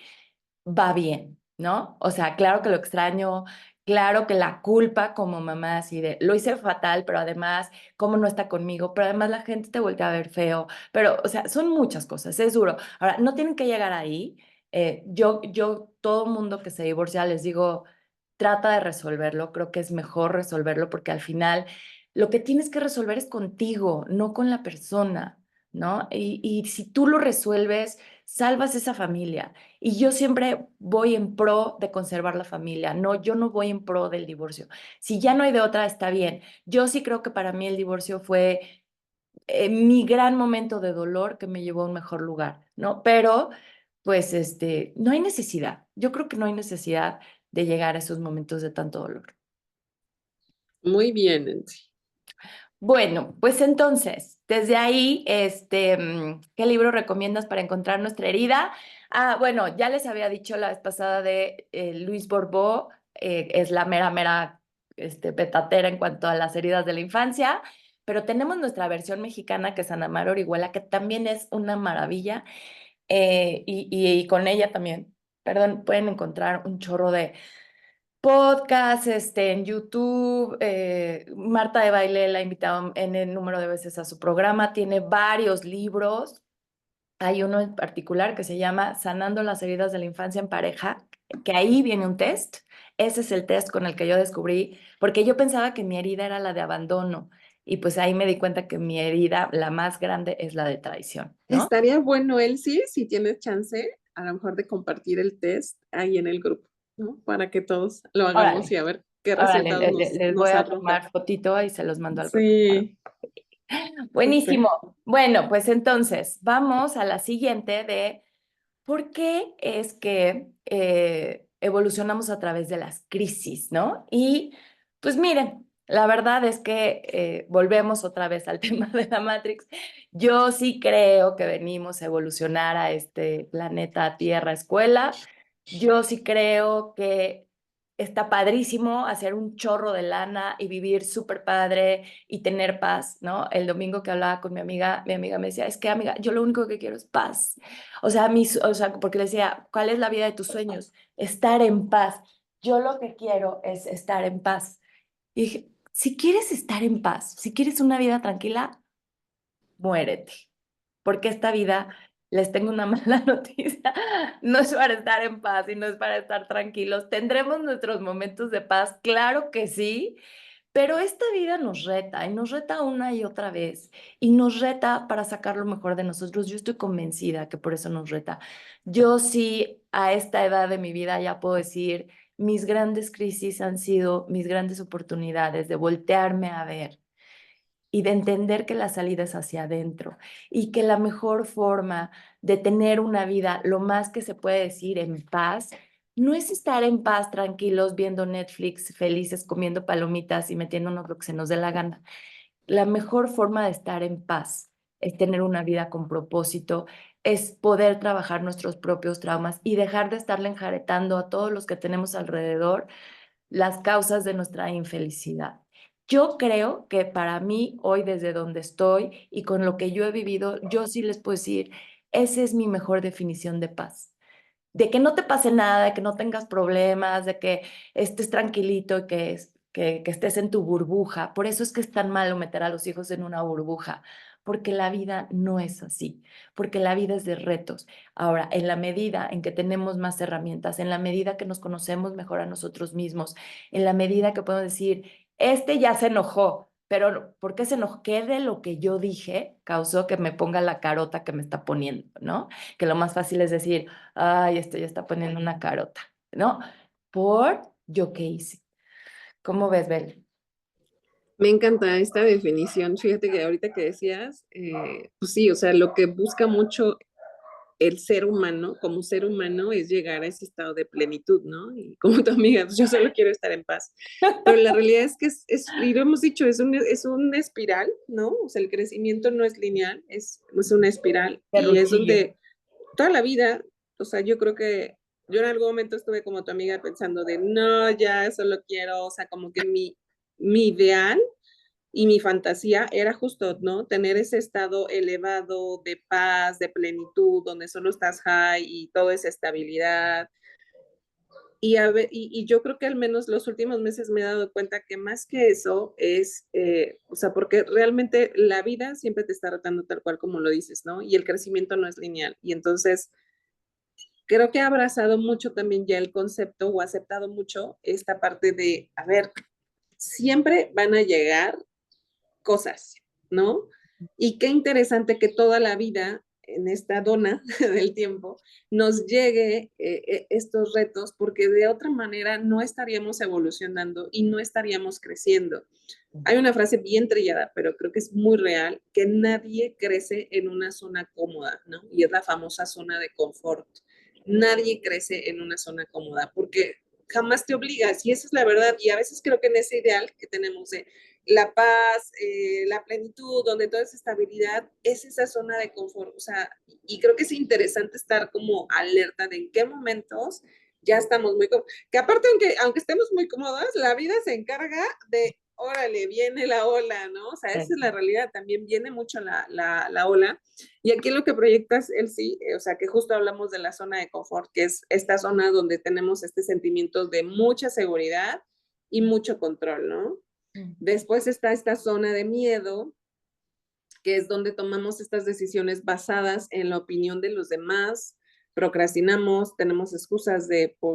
va bien, ¿no? O sea, claro que lo extraño, claro que la culpa como mamá, así de, lo hice fatal, pero además, ¿cómo no está conmigo? Pero además la gente te voltea a ver feo, pero, o sea, son muchas cosas, es duro. Ahora, no tienen que llegar ahí. Todo mundo que se divorcia, les digo, trata de resolverlo, creo que es mejor resolverlo porque al final lo que tienes que resolver es contigo, no con la persona, ¿no? Y si tú lo resuelves, salvas esa familia. Y yo siempre voy en pro de conservar la familia, no, yo no voy en pro del divorcio. Si ya no hay de otra, está bien. Yo sí creo que para mí el divorcio fue mi gran momento de dolor que me llevó a un mejor lugar, ¿no? Pero, pues, no hay necesidad. Yo creo que no hay necesidad de llegar a esos momentos de tanto dolor. Muy bien, Nancy. Bueno, pues entonces, desde ahí, ¿qué libro recomiendas para encontrar nuestra herida? Ah, bueno, ya les había dicho la vez pasada de Luis Borbó, es la mera, petatera en cuanto a las heridas de la infancia, pero tenemos nuestra versión mexicana que es Ana Mar Orihuela, que también es una maravilla, y con ella también, perdón, pueden encontrar un chorro de podcast, en YouTube. Marta de Baile la ha invitado en el número de veces a su programa. Tiene varios libros. Hay uno en particular que se llama Sanando las heridas de la infancia en pareja, que ahí viene un test. Ese es el test con el que yo descubrí, porque yo pensaba que mi herida era la de abandono. Y pues ahí me di cuenta que mi herida, la más grande, es la de traición, ¿no? Estaría bueno, Elsie, si tienes chance, a lo mejor de compartir el test ahí en el grupo, ¿no? Para que todos lo hagamos y Órale, a ver qué órale, resultados les voy nos a arroja. tomar fotito y se los mando al grupo. Sí, súper. Buenísimo. Bueno, pues entonces vamos a la siguiente de por qué es que evolucionamos a través de las crisis, ¿no? Y pues miren, la verdad es que volvemos otra vez al tema de la Matrix. Yo sí creo que venimos a evolucionar a este planeta Tierra Escuela. Yo sí creo que está padrísimo hacer un chorro de lana y vivir súper padre y tener paz, ¿no? El domingo que hablaba con mi amiga me decía, es que amiga, yo lo único que quiero es paz. O sea, porque le decía, ¿cuál es la vida de tus sueños? Estar en paz. Yo lo que quiero es estar en paz. Y dije, si quieres estar en paz, si quieres una vida tranquila, muérete, porque esta vida, les tengo una mala noticia, no es para estar en paz y no es para estar tranquilos. Tendremos nuestros momentos de paz, claro que sí, pero esta vida nos reta y nos reta una y otra vez y nos reta para sacar lo mejor de nosotros. Yo estoy convencida que por eso nos reta. Yo sí, a esta edad de mi vida ya puedo decir, mis grandes crisis han sido mis grandes oportunidades de voltearme a ver y de entender que la salida es hacia adentro y que la mejor forma de tener una vida lo más que se puede decir en paz no es estar en paz tranquilos viendo Netflix, felices comiendo palomitas y metiéndonos lo que se nos dé la gana. La mejor forma de estar en paz es tener una vida con propósito, es poder trabajar nuestros propios traumas y dejar de estarle enjaretando a todos los que tenemos alrededor las causas de nuestra infelicidad. Yo creo que para mí, hoy desde donde estoy y con lo que yo he vivido, yo sí les puedo decir, esa es mi mejor definición de paz. De que no te pase nada, de que no tengas problemas, de que estés tranquilito y que estés en tu burbuja. Por eso es que es tan malo meter a los hijos en una burbuja, porque la vida no es así, porque la vida es de retos. Ahora, en la medida en que tenemos más herramientas, en la medida que nos conocemos mejor a nosotros mismos, en la medida que podemos decir, este ya se enojó, pero ¿por qué se enojó? ¿Qué de lo que yo dije causó que me ponga la carota que me está poniendo, ¿no? Que lo más fácil es decir, ay, esto ya está poniendo una carota, ¿no? Por yo qué hice. ¿Cómo ves, Bel? Me encanta esta definición. Fíjate que ahorita que decías, pues sí, o sea, lo que busca mucho el ser humano, como ser humano, es llegar a ese estado de plenitud, ¿no? Y como tu amiga, pues yo solo quiero estar en paz. Pero la realidad es que y lo hemos dicho, es un espiral, ¿no? O sea, el crecimiento no es lineal, es una espiral y es Serruchillo. donde toda la vida, o sea, yo creo que yo en algún momento estuve como tu amiga pensando de, no, ya solo quiero, o sea, como que mi ideal y mi fantasía era justo, ¿no? Tener ese estado elevado de paz, de plenitud, donde solo estás high y todo es estabilidad. Y yo creo que al menos los últimos meses me he dado cuenta que más que eso es, o sea, porque realmente la vida siempre te está retando tal cual como lo dices, ¿no? Y el crecimiento no es lineal. Y entonces creo que he abrazado mucho también ya el concepto o aceptado mucho esta parte de, a ver, siempre van a llegar cosas, ¿no? Y qué interesante que toda la vida en esta dona del tiempo nos llegue estos retos porque de otra manera no estaríamos evolucionando y no estaríamos creciendo. Hay una frase bien trillada, pero creo que es muy real, que nadie crece en una zona cómoda, ¿no? Y es la famosa zona de confort. Nadie crece en una zona cómoda porque jamás te obligas y esa es la verdad. Y a veces creo que en ese ideal que tenemos de la paz, la plenitud, donde toda esa estabilidad es esa zona de confort. O sea, y creo que es interesante estar como alerta de en qué momentos ya estamos muy cómodos. Que aparte, aunque estemos muy cómodos, la vida se encarga de, órale, viene la ola, ¿no? O sea, esa es la realidad, también viene mucho la ola. Y aquí lo que proyectas, él sí, o sea, que justo hablamos de la zona de confort, que es esta zona donde tenemos este sentimiento de mucha seguridad y mucho control, ¿no? Después está esta zona de miedo, que es donde tomamos estas decisiones basadas en la opinión de los demás, procrastinamos, tenemos excusas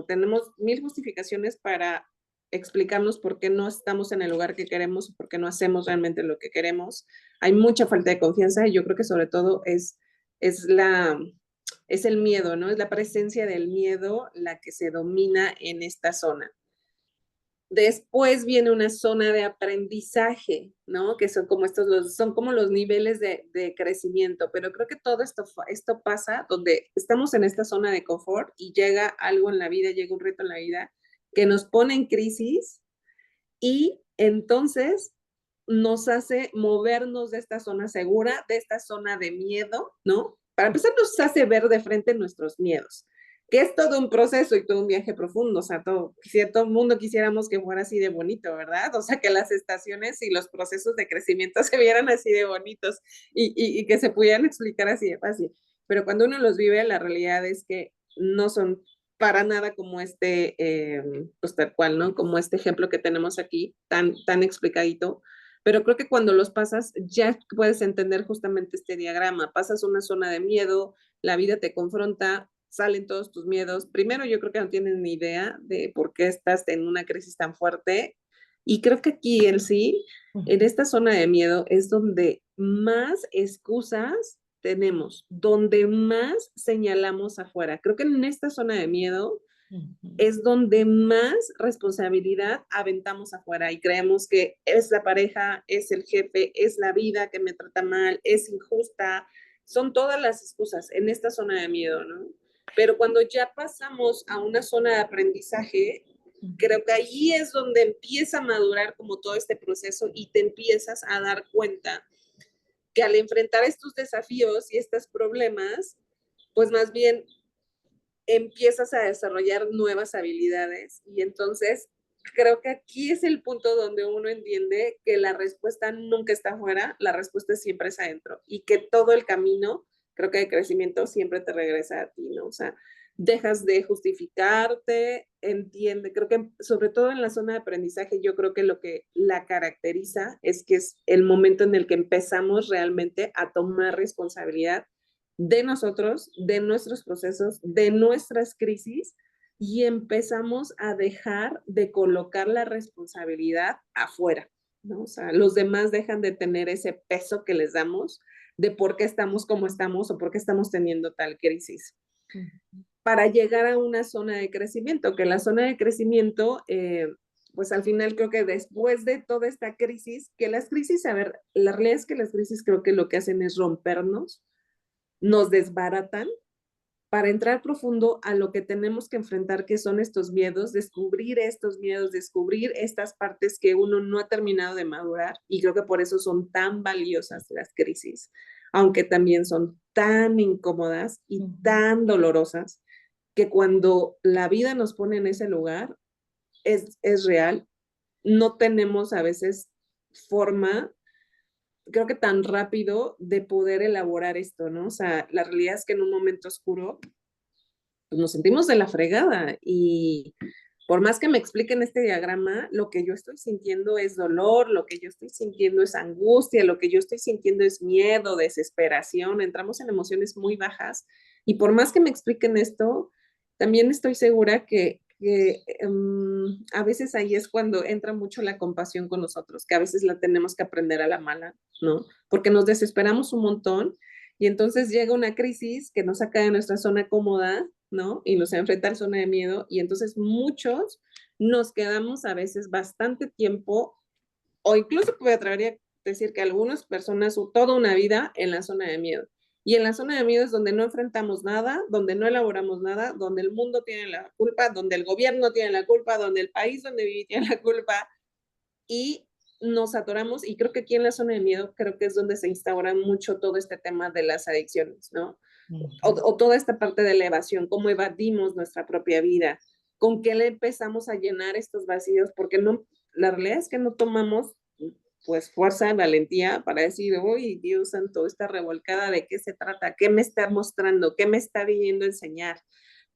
tenemos mil justificaciones para explicarnos por qué no estamos en el lugar que queremos, por qué no hacemos realmente lo que queremos. Hay mucha falta de confianza y yo creo que sobre todo es es el miedo, ¿no? Es la presencia del miedo la que se domina en esta zona. Después viene una zona de aprendizaje, ¿no? Que son como son como los niveles de crecimiento, pero creo que todo esto pasa donde estamos en esta zona de confort y llega algo en la vida, llega un reto en la vida que nos pone en crisis y entonces nos hace movernos de esta zona segura, de esta zona de miedo, ¿no? Para empezar, nos hace ver de frente nuestros miedos. que es todo un proceso y todo un viaje profundo, o sea, todo el mundo quisiéramos que fuera así de bonito, ¿verdad? O sea, que las estaciones y los procesos de crecimiento se vieran así de bonitos y que se pudieran explicar así de fácil. Pero cuando uno los vive, la realidad es que no son para nada como pues tal cual, ¿no? Como este ejemplo que tenemos aquí, tan explicadito. Pero creo que cuando los pasas, ya puedes entender justamente este diagrama. Pasas una zona de miedo, la vida te confronta, salen todos tus miedos. Primero, yo creo que no tienen ni idea de por qué estás en una crisis tan fuerte. Y creo que aquí en sí, en esta zona de miedo, es donde más excusas tenemos, donde más señalamos afuera. Creo que en esta zona de miedo es donde más responsabilidad aventamos afuera y creemos que es la pareja, es el jefe, es la vida que me trata mal, es injusta. Son todas las excusas en esta zona de miedo, ¿no? Pero cuando ya pasamos a una zona de aprendizaje, creo que ahí es donde empieza a madurar como todo este proceso y te empiezas a dar cuenta que al enfrentar estos desafíos y estos problemas, pues más bien empiezas a desarrollar nuevas habilidades y entonces creo que aquí es el punto donde uno entiende que la respuesta nunca está afuera, la respuesta siempre es adentro y que todo el camino, creo que de crecimiento siempre te regresa a ti, ¿no? O sea, dejas de justificarte, entiende, creo que sobre todo en la zona de aprendizaje, yo creo que lo que la caracteriza es que es el momento en el que empezamos realmente a tomar responsabilidad de nosotros, de nuestros procesos, de nuestras crisis y empezamos a dejar de colocar la responsabilidad afuera, ¿no? O sea, los demás dejan de tener ese peso que les damos de por qué estamos como estamos o por qué estamos teniendo tal crisis. Para llegar a una zona de crecimiento, que la zona de crecimiento, pues al final creo que después de toda esta crisis, que las crisis, a ver, la realidad es que las crisis creo que lo que hacen es rompernos, nos desbaratan para entrar profundo a lo que tenemos que enfrentar, que son estos miedos, descubrir estas partes que uno no ha terminado de madurar y creo que por eso son tan valiosas las crisis, aunque también son tan incómodas y tan dolorosas que cuando la vida nos pone en ese lugar es real, no tenemos a veces forma creo que tan rápido de poder elaborar esto, ¿no? O sea, la realidad es que en un momento oscuro pues, nos sentimos de la fregada y por más que me expliquen este diagrama, lo que yo estoy sintiendo es dolor, lo que yo estoy sintiendo es angustia, lo que yo estoy sintiendo es miedo, desesperación, entramos en emociones muy bajas y por más que me expliquen esto, también estoy segura que a veces ahí es cuando entra mucho la compasión con nosotros, que a veces la tenemos que aprender a la mala, ¿no? Porque nos desesperamos un montón y entonces llega una crisis que nos saca de nuestra zona cómoda, ¿no? Y nos enfrenta a la zona de miedo y entonces muchos nos quedamos a veces bastante tiempo o incluso me atrevería a decir que algunas personas toda una vida en la zona de miedo. Y en la zona de miedo es donde no enfrentamos nada, donde no elaboramos nada, donde el mundo tiene la culpa, donde el gobierno tiene la culpa, donde el país donde viví tiene la culpa y nos atoramos y creo que aquí en la zona de miedo creo que es donde se instaura mucho todo este tema de las adicciones, ¿no? O toda esta parte de la evasión, cómo evadimos nuestra propia vida, con qué le empezamos a llenar estos vacíos, porque no, la realidad es que no tomamos pues fuerza, valentía para decir, uy, Dios santo, esta revolcada, ¿de qué se trata? ¿Qué me está mostrando? ¿Qué me está viniendo a enseñar?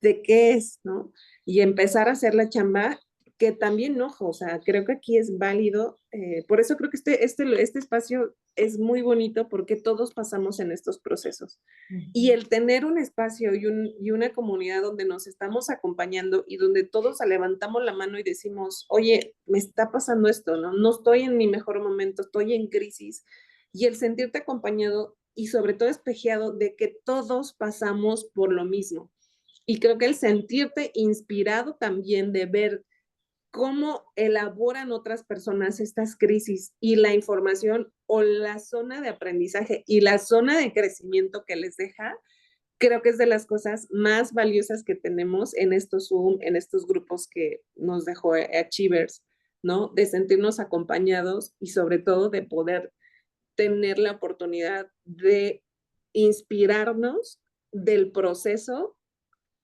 ¿De qué es? ¿No? Y empezar a hacer la chamba que también, ojo, o sea, creo que aquí es válido, por eso creo que este espacio es muy bonito porque todos pasamos en estos procesos. Y el tener un espacio y una comunidad donde nos estamos acompañando y donde todos levantamos la mano y decimos, oye, me está pasando esto, ¿no? No estoy en mi mejor momento, estoy en crisis. Y el sentirte acompañado y sobre todo espejeado de que todos pasamos por lo mismo. Y creo que el sentirte inspirado también de ver cómo elaboran otras personas estas crisis y la información o la zona de aprendizaje y la zona de crecimiento que les deja, creo que es de las cosas más valiosas que tenemos en estos Zoom, en estos grupos que nos dejó Achievers, ¿no? De sentirnos acompañados y sobre todo de poder tener la oportunidad de inspirarnos del proceso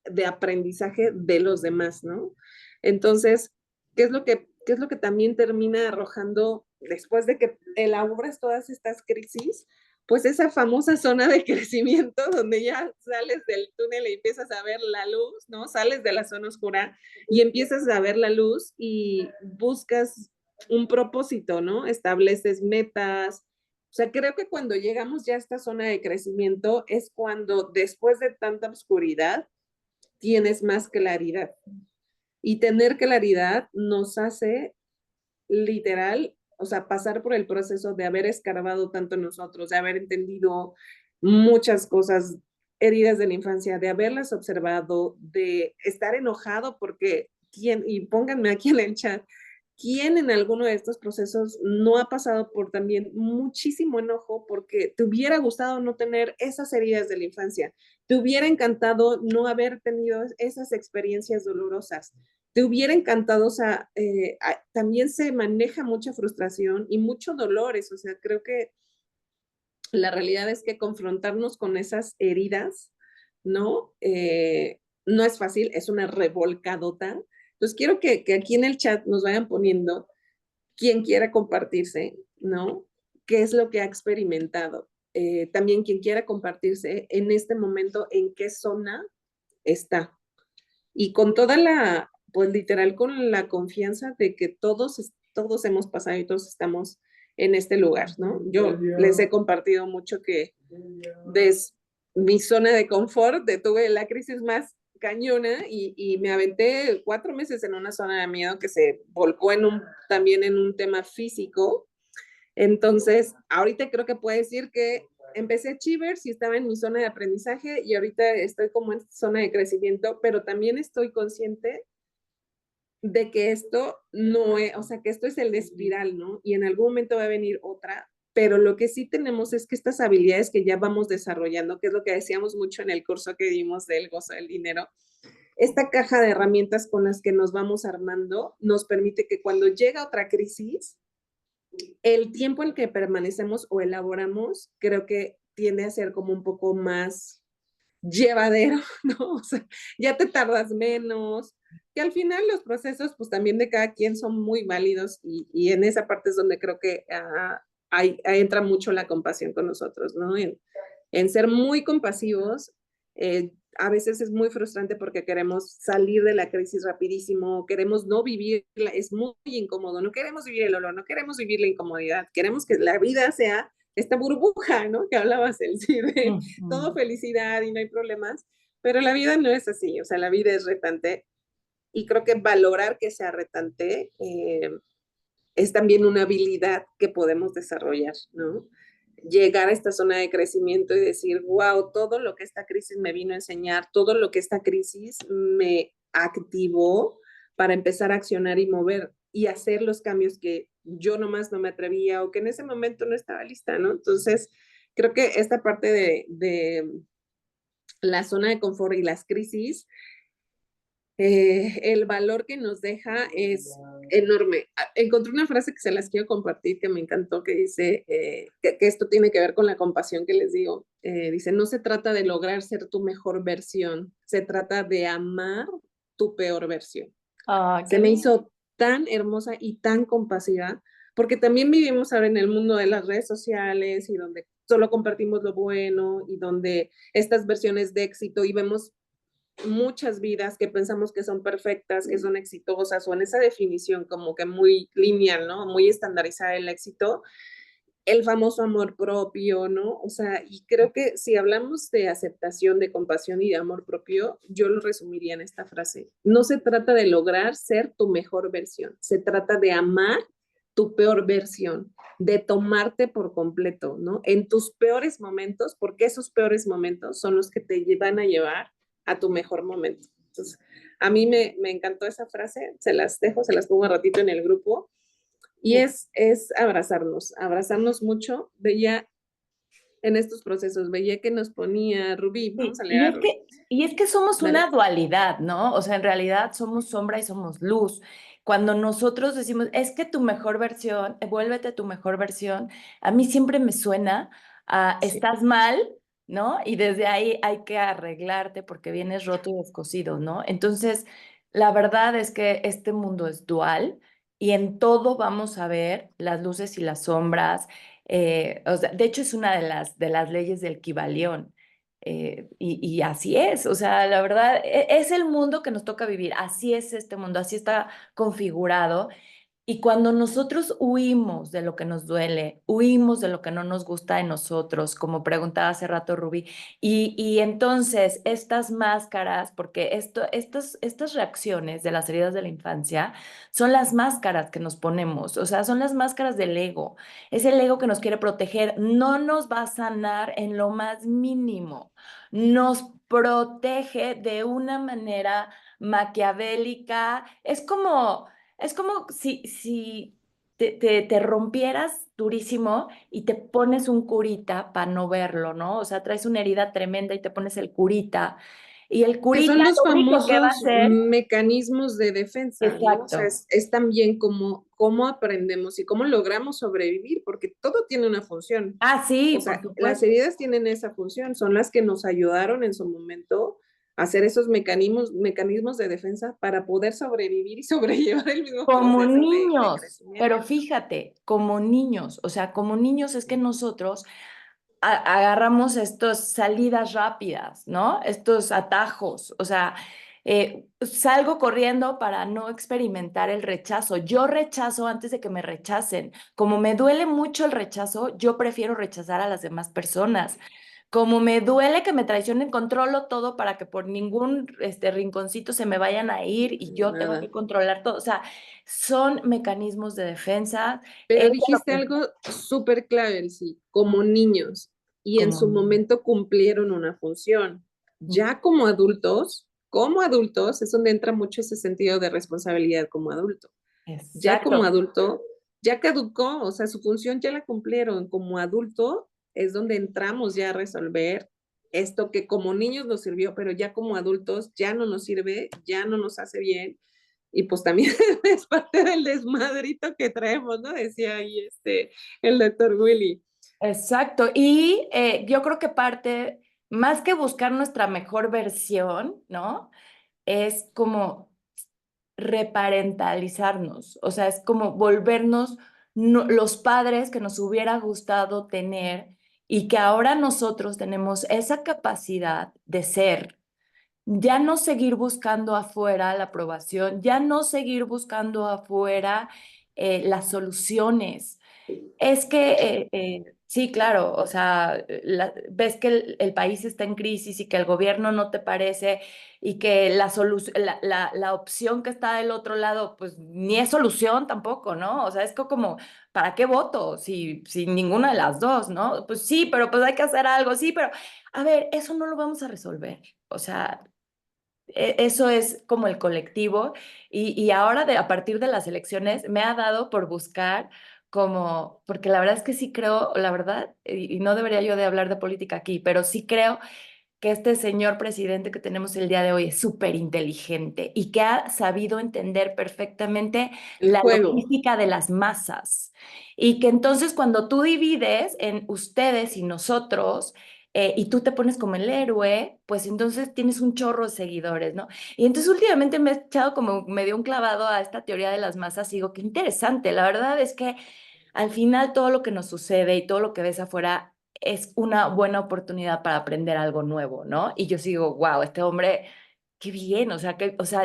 de aprendizaje de los demás, ¿no? Entonces, qué es lo que también termina arrojando después de que elaboras todas estas crisis? Pues esa famosa zona de crecimiento donde ya sales del túnel y empiezas a ver la luz, ¿no? Sales de la zona oscura y empiezas a ver la luz y buscas un propósito, ¿no? Estableces metas. O sea, creo que cuando llegamos ya a esta zona de crecimiento es cuando después de tanta oscuridad tienes más claridad. Y tener claridad nos hace literal, o sea, pasar por el proceso de haber escarbado tanto en nosotros, de haber entendido muchas cosas, heridas de la infancia, de haberlas observado, de estar enojado porque quién, y pónganme aquí en el chat, ¿quién en alguno de estos procesos no ha pasado por también muchísimo enojo porque te hubiera gustado no tener esas heridas de la infancia? Te hubiera encantado no haber tenido esas experiencias dolorosas. Te hubiera encantado, o sea, también se maneja mucha frustración y mucho dolores, o sea, creo que la realidad es que confrontarnos con esas heridas, ¿no? No es fácil, es una revolcadota. Entonces, quiero que aquí en el chat nos vayan poniendo quien quiera compartirse, ¿no? ¿Qué es lo que ha experimentado? También quien quiera compartirse en este momento, en qué zona está. Y con toda la, pues literal, con la confianza de que todos hemos pasado y todos estamos en este lugar, ¿no? Yo les he compartido mucho que desde mi zona de confort tuve la crisis más cañona y me aventé 4 meses en una zona de miedo que se volcó también en un tema físico. Entonces, ahorita creo que puedo decir que empecé Chivers y estaba en mi zona de aprendizaje y ahorita estoy como en zona de crecimiento, pero también estoy consciente de que esto no es, o sea, que esto es el de espiral, ¿no? Y en algún momento va a venir otra, pero lo que sí tenemos es que estas habilidades que ya vamos desarrollando, que es lo que decíamos mucho en el curso que dimos del gozo del dinero, esta caja de herramientas con las que nos vamos armando nos permite que cuando llega otra crisis, el tiempo en que permanecemos o elaboramos, creo que tiende a ser como un poco más llevadero, ¿no? O sea, ya te tardas menos, que al final los procesos, pues también de cada quien son muy válidos y en esa parte es donde creo que entra mucho la compasión con nosotros, ¿no? En ser muy compasivos. A veces es muy frustrante porque queremos salir de la crisis rapidísimo, queremos no vivirla, es muy incómodo, no queremos vivir el dolor, no queremos vivir la incomodidad, queremos que la vida sea esta burbuja, ¿no? Que hablabas, el sí, de todo felicidad y no hay problemas, pero la vida no es así, o sea, la vida es retante y creo que valorar que sea retante es también una habilidad que podemos desarrollar, ¿no? Llegar a esta zona de crecimiento y decir, wow, todo lo que esta crisis me vino a enseñar, todo lo que esta crisis me activó para empezar a accionar y mover y hacer los cambios que yo nomás no me atrevía o que en ese momento no estaba lista, ¿no? Entonces, creo que esta parte de la zona de confort y las crisis el valor que nos deja es enorme. Encontré una frase que se las quiero compartir que me encantó, que dice que esto tiene que ver con la compasión que les digo. Dice, no se trata de lograr ser tu mejor versión, se trata de amar tu peor versión. Ah, Se qué me bien. hizo tan hermosa y tan compasiva, porque también vivimos ahora en el mundo de las redes sociales y donde solo compartimos lo bueno y donde estas versiones de éxito y vemos muchas vidas que pensamos que son perfectas, que son exitosas, o en esa definición como que muy lineal, ¿no? Muy estandarizada el éxito, el famoso amor propio, ¿no? O sea, y creo que si hablamos de aceptación, de compasión y de amor propio, yo lo resumiría en esta frase. No se trata de lograr ser tu mejor versión, se trata de amar tu peor versión, de tomarte por completo, ¿no? En tus peores momentos, porque esos peores momentos son los que te van a llevar a tu mejor momento. Entonces, a mí me encantó esa frase, se las dejo, se las pongo un ratito en el grupo, y es abrazarnos mucho. Veía en estos procesos, veía que nos ponía Rubí, vamos Sí, a leer a Rubí. y es que somos Dale. una dualidad, ¿no? O sea, en realidad somos sombra y somos luz. Cuando nosotros decimos, es que tu mejor versión, vuélvete tu mejor versión, a mí siempre me suena a, Sí. estás mal, ¿no? Y desde ahí hay que arreglarte porque vienes roto y descosido, ¿no? Entonces, la verdad es que este mundo es dual y en todo vamos a ver las luces y las sombras. O sea, de hecho, es una de las leyes del Kybalión. Y así es, o sea, la verdad, es el mundo que nos toca vivir, así es este mundo, así está configurado. Y cuando nosotros huimos de lo que nos duele, huimos de lo que no nos gusta de nosotros, como preguntaba hace rato Rubí, y entonces estas máscaras, porque estas reacciones de las heridas de la infancia son las máscaras que nos ponemos, o sea, son las máscaras del ego. Es el ego que nos quiere proteger, no nos va a sanar en lo más mínimo, nos protege de una manera maquiavélica. Es como si te rompieras durísimo y te pones un curita para no verlo, ¿no? O sea, traes una herida tremenda y te pones el curita. Y el Que curita son los lo único que va a famosos hacer, mecanismos de defensa, ¿no? O sea, exacto. es también cómo aprendemos y cómo logramos sobrevivir, porque todo tiene una función. Ah, sí, O por sea, las supuesto. heridas tienen esa función, son las que nos ayudaron en su momento a hacer esos mecanismos de defensa para poder sobrevivir y sobrellevar el mismo Como proceso de niños, pero crecimiento. fíjate, como niños, o sea, como niños es que nosotros agarramos estas salidas rápidas, ¿no? Estos atajos, o sea, salgo corriendo para no experimentar el rechazo. Yo rechazo antes de que me rechacen. Como me duele mucho el rechazo, yo prefiero rechazar a las demás personas. Como me duele que me traicionen, controlo todo para que por ningún rinconcito se me vayan a ir y yo tengo que Nada. controlar todo. O sea, son mecanismos de defensa. Es Pero de lo dijiste que algo súper clave, Elsie, como niños, y en como su momento cumplieron una función. Ya como adultos, es donde entra mucho ese sentido de responsabilidad como adulto. Ya como exacto. adulto, ya caducó, o sea, su función ya la cumplieron. Como adulto es donde entramos ya a resolver esto que como niños nos sirvió, pero ya como adultos ya no nos sirve, ya no nos hace bien y pues también es parte del desmadrito que traemos, ¿no? Decía ahí el doctor Willy. Exacto. Y yo creo que parte, más que buscar nuestra mejor versión, ¿no? Es como reparentalizarnos. O sea, es como volvernos los padres que nos hubiera gustado tener y que ahora nosotros tenemos esa capacidad de ser. Ya no seguir buscando afuera la aprobación, ya no seguir buscando afuera las soluciones. Es que, sí, claro, o sea, ves que el país está en crisis y que el gobierno no te parece y que la opción que está del otro lado, pues ni es solución tampoco, ¿no? O sea, es como, ¿para qué voto? Si ninguna de las dos, ¿no? Pues sí, pero pues hay que hacer algo, sí, pero a ver, eso no lo vamos a resolver. O sea, eso es como el colectivo y ahora a partir de las elecciones me ha dado por buscar como, porque la verdad es que sí creo, la verdad, y no debería yo de hablar de política aquí, pero sí creo que este señor presidente que tenemos el día de hoy es súper inteligente y que ha sabido entender perfectamente El la juego. logística de las masas. Y que entonces cuando tú divides en ustedes y nosotros, y tú te pones como el héroe, pues entonces tienes un chorro de seguidores, ¿no? Y entonces últimamente me he echado como medio un clavado a esta teoría de las masas y digo, qué interesante. La verdad es que al final todo lo que nos sucede y todo lo que ves afuera es una buena oportunidad para aprender algo nuevo, ¿no? Y yo sigo, wow, este hombre, qué bien, o sea,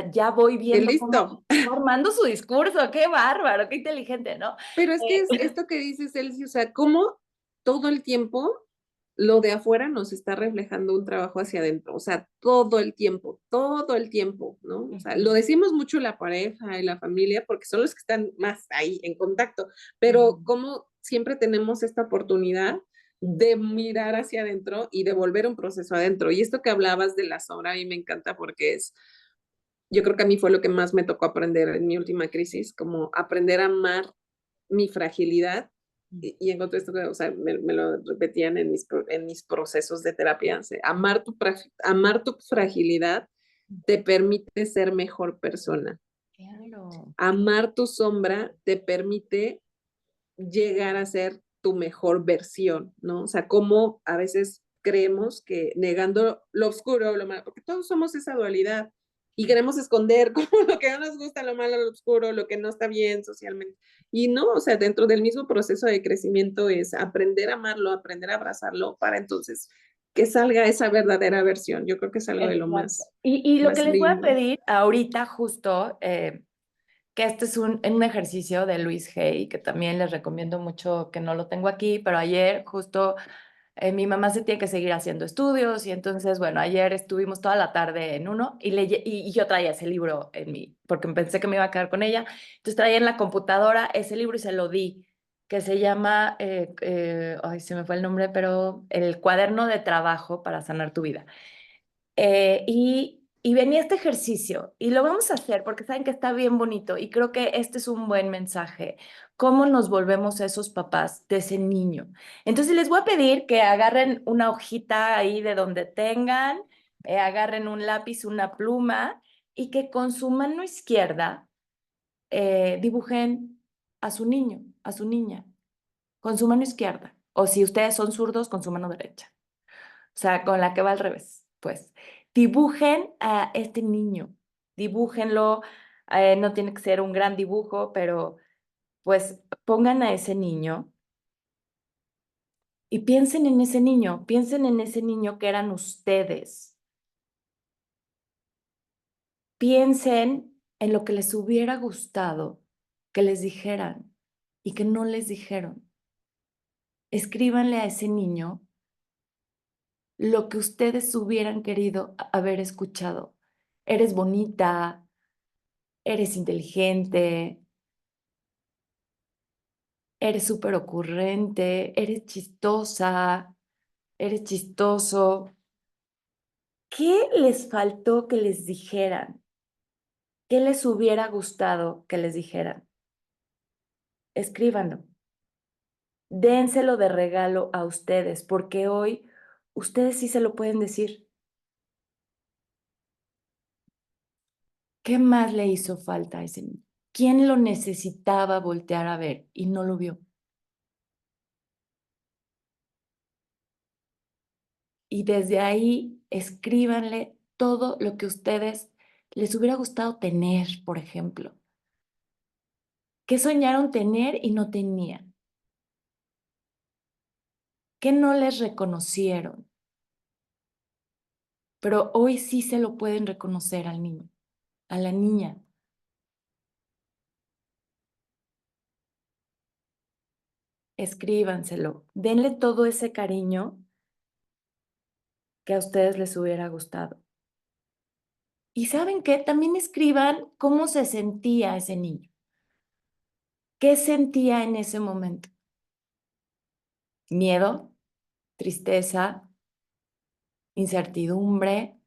ya voy ¡Qué viendo cómo listo! va armando su discurso, qué bárbaro, qué inteligente, ¿no? Pero es que es Eh, esto que dices, Elsie, o sea, cómo todo el tiempo lo de afuera nos está reflejando un trabajo hacia adentro, o sea, todo el tiempo, ¿no? O sea, lo decimos mucho la pareja y la familia porque son los que están más ahí en contacto, pero como siempre tenemos esta oportunidad de mirar hacia adentro y de volver un proceso adentro. Y esto que hablabas de la sombra, a mí me encanta porque yo creo que a mí fue lo que más me tocó aprender en mi última crisis, como aprender a amar mi fragilidad y encontré esto que, o sea, me lo repetían en mis procesos de terapia, o sea, amar tu fragilidad te permite ser mejor persona. Claro. Amar tu sombra te permite llegar a ser tu mejor versión, ¿no? O sea, como a veces creemos que negando lo oscuro, lo malo, porque todos somos esa dualidad y queremos esconder como lo que no nos gusta, lo malo, lo oscuro, lo que no está bien socialmente. Y no, o sea, dentro del mismo proceso de crecimiento es aprender a amarlo, aprender a abrazarlo para entonces que salga esa verdadera versión. Yo creo que es algo de lo Exacto. más, Y lo que más les voy a lindo. pedir ahorita justo, que este es un ejercicio de Luis Hay, que también les recomiendo mucho, que no lo tengo aquí, pero ayer justo mi mamá se tiene que seguir haciendo estudios y entonces, bueno, ayer estuvimos toda la tarde en uno y yo traía ese libro en mi, porque pensé que me iba a quedar con ella, entonces traía en la computadora ese libro y se lo di, que se llama, ay, se me fue el nombre, pero El cuaderno de trabajo para sanar tu vida. Y venía este ejercicio y lo vamos a hacer porque saben que está bien bonito y creo que este es un buen mensaje. ¿Cómo nos volvemos esos papás de ese niño? Entonces les voy a pedir que agarren una hojita ahí de donde tengan, agarren un lápiz, una pluma y que con su mano izquierda dibujen a su niño, a su niña, con su mano izquierda. O si ustedes son zurdos, con su mano derecha. O sea, con la que va al revés, pues. Dibujen a este niño, dibújenlo, no tiene que ser un gran dibujo, pero pues pongan a ese niño y piensen en ese niño que eran ustedes, piensen en lo que les hubiera gustado que les dijeran y que no les dijeron. Escríbanle a ese niño lo que ustedes hubieran querido haber escuchado. Eres bonita, eres inteligente, eres súper ocurrente, eres chistosa, eres chistoso. ¿Qué les faltó que les dijeran? ¿Qué les hubiera gustado que les dijeran? Escríbanlo. Dénselo de regalo a ustedes, porque hoy ustedes sí se lo pueden decir. ¿Qué más le hizo falta a ese niño? ¿Quién lo necesitaba voltear a ver y no lo vio? Y desde ahí escríbanle todo lo que ustedes les hubiera gustado tener, por ejemplo. ¿Qué soñaron tener y no tenían? ¿Qué no les reconocieron? Pero hoy sí se lo pueden reconocer al niño, a la niña. Escríbanselo. Denle todo ese cariño que a ustedes les hubiera gustado. Y ¿saben qué? También escriban cómo se sentía ese niño. ¿Qué sentía en ese momento? ¿Miedo? ¿Tristeza? ¿Incertidumbre?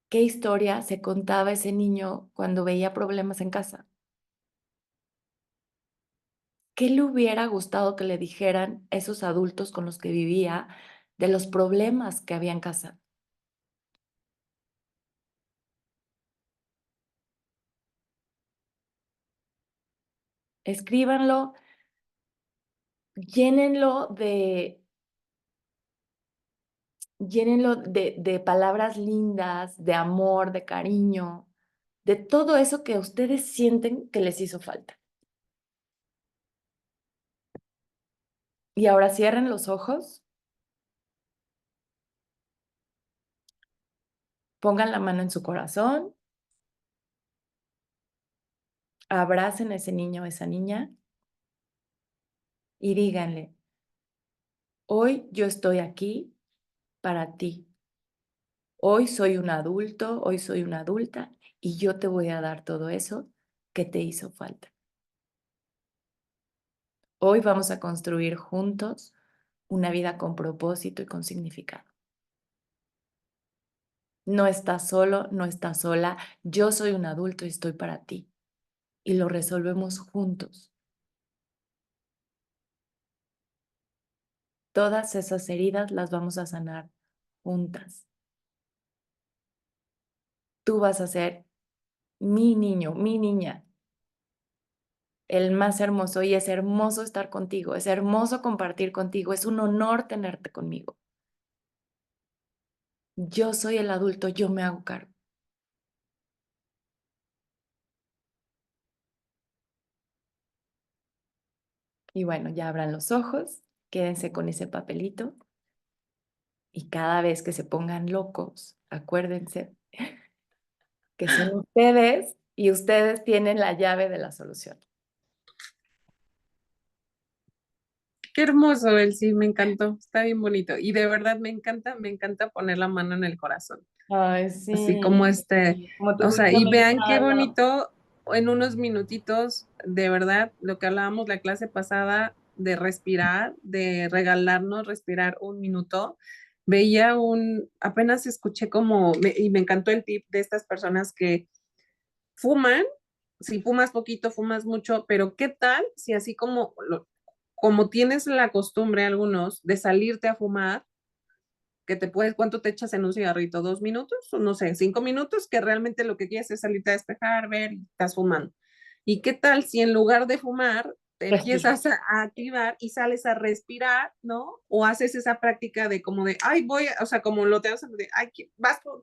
¿Qué historia se contaba ese niño cuando veía problemas en casa? ¿Qué le hubiera gustado que le dijeran esos adultos con los que vivía de los problemas que había en casa? Escríbanlo, llénenlo de, llénenlo de palabras lindas, de amor, de cariño, de todo eso que ustedes sienten que les hizo falta. Y ahora cierren los ojos, pongan la mano en su corazón, abracen a ese niño o esa niña y díganle, hoy yo estoy aquí para ti. Hoy soy un adulto, hoy soy una adulta y yo te voy a dar todo eso que te hizo falta. Hoy vamos a construir juntos una vida con propósito y con significado. No estás solo, no estás sola. Yo soy un adulto y estoy para ti. Y lo resolvemos juntos. Todas esas heridas las vamos a sanar juntas. Tú vas a ser mi niño, mi niña. el más hermoso y es hermoso estar contigo, es hermoso compartir contigo, es un honor tenerte conmigo. Yo soy el adulto, yo me hago cargo. Y bueno, ya abran los ojos, quédense con ese papelito y cada vez que se pongan locos, acuérdense que son ustedes y ustedes tienen la llave de la solución. Qué hermoso, Elsie, me encantó, está bien bonito. Y de verdad me encanta poner la mano en el corazón. Ay, Así sí, como como tú o sea, y vean qué visualizarlo. bonito en unos minutitos, de verdad, lo que hablábamos la clase pasada de respirar, de regalarnos respirar un minuto. Apenas escuché y me encantó el tip de estas personas que fuman, si fumas poquito, fumas mucho, pero ¿qué tal si así como tienes la costumbre algunos de salirte a fumar, ¿cuánto te echas en un cigarrito? ¿2 minutos? O no sé, 5 minutos, que realmente lo que quieres es salirte a despejar, ver y estás fumando. ¿Y qué tal si en lugar de fumar te Respira. empiezas a activar y sales a respirar, ¿no? O haces esa práctica de como de, ay, o sea, como lo te hacen de, ay,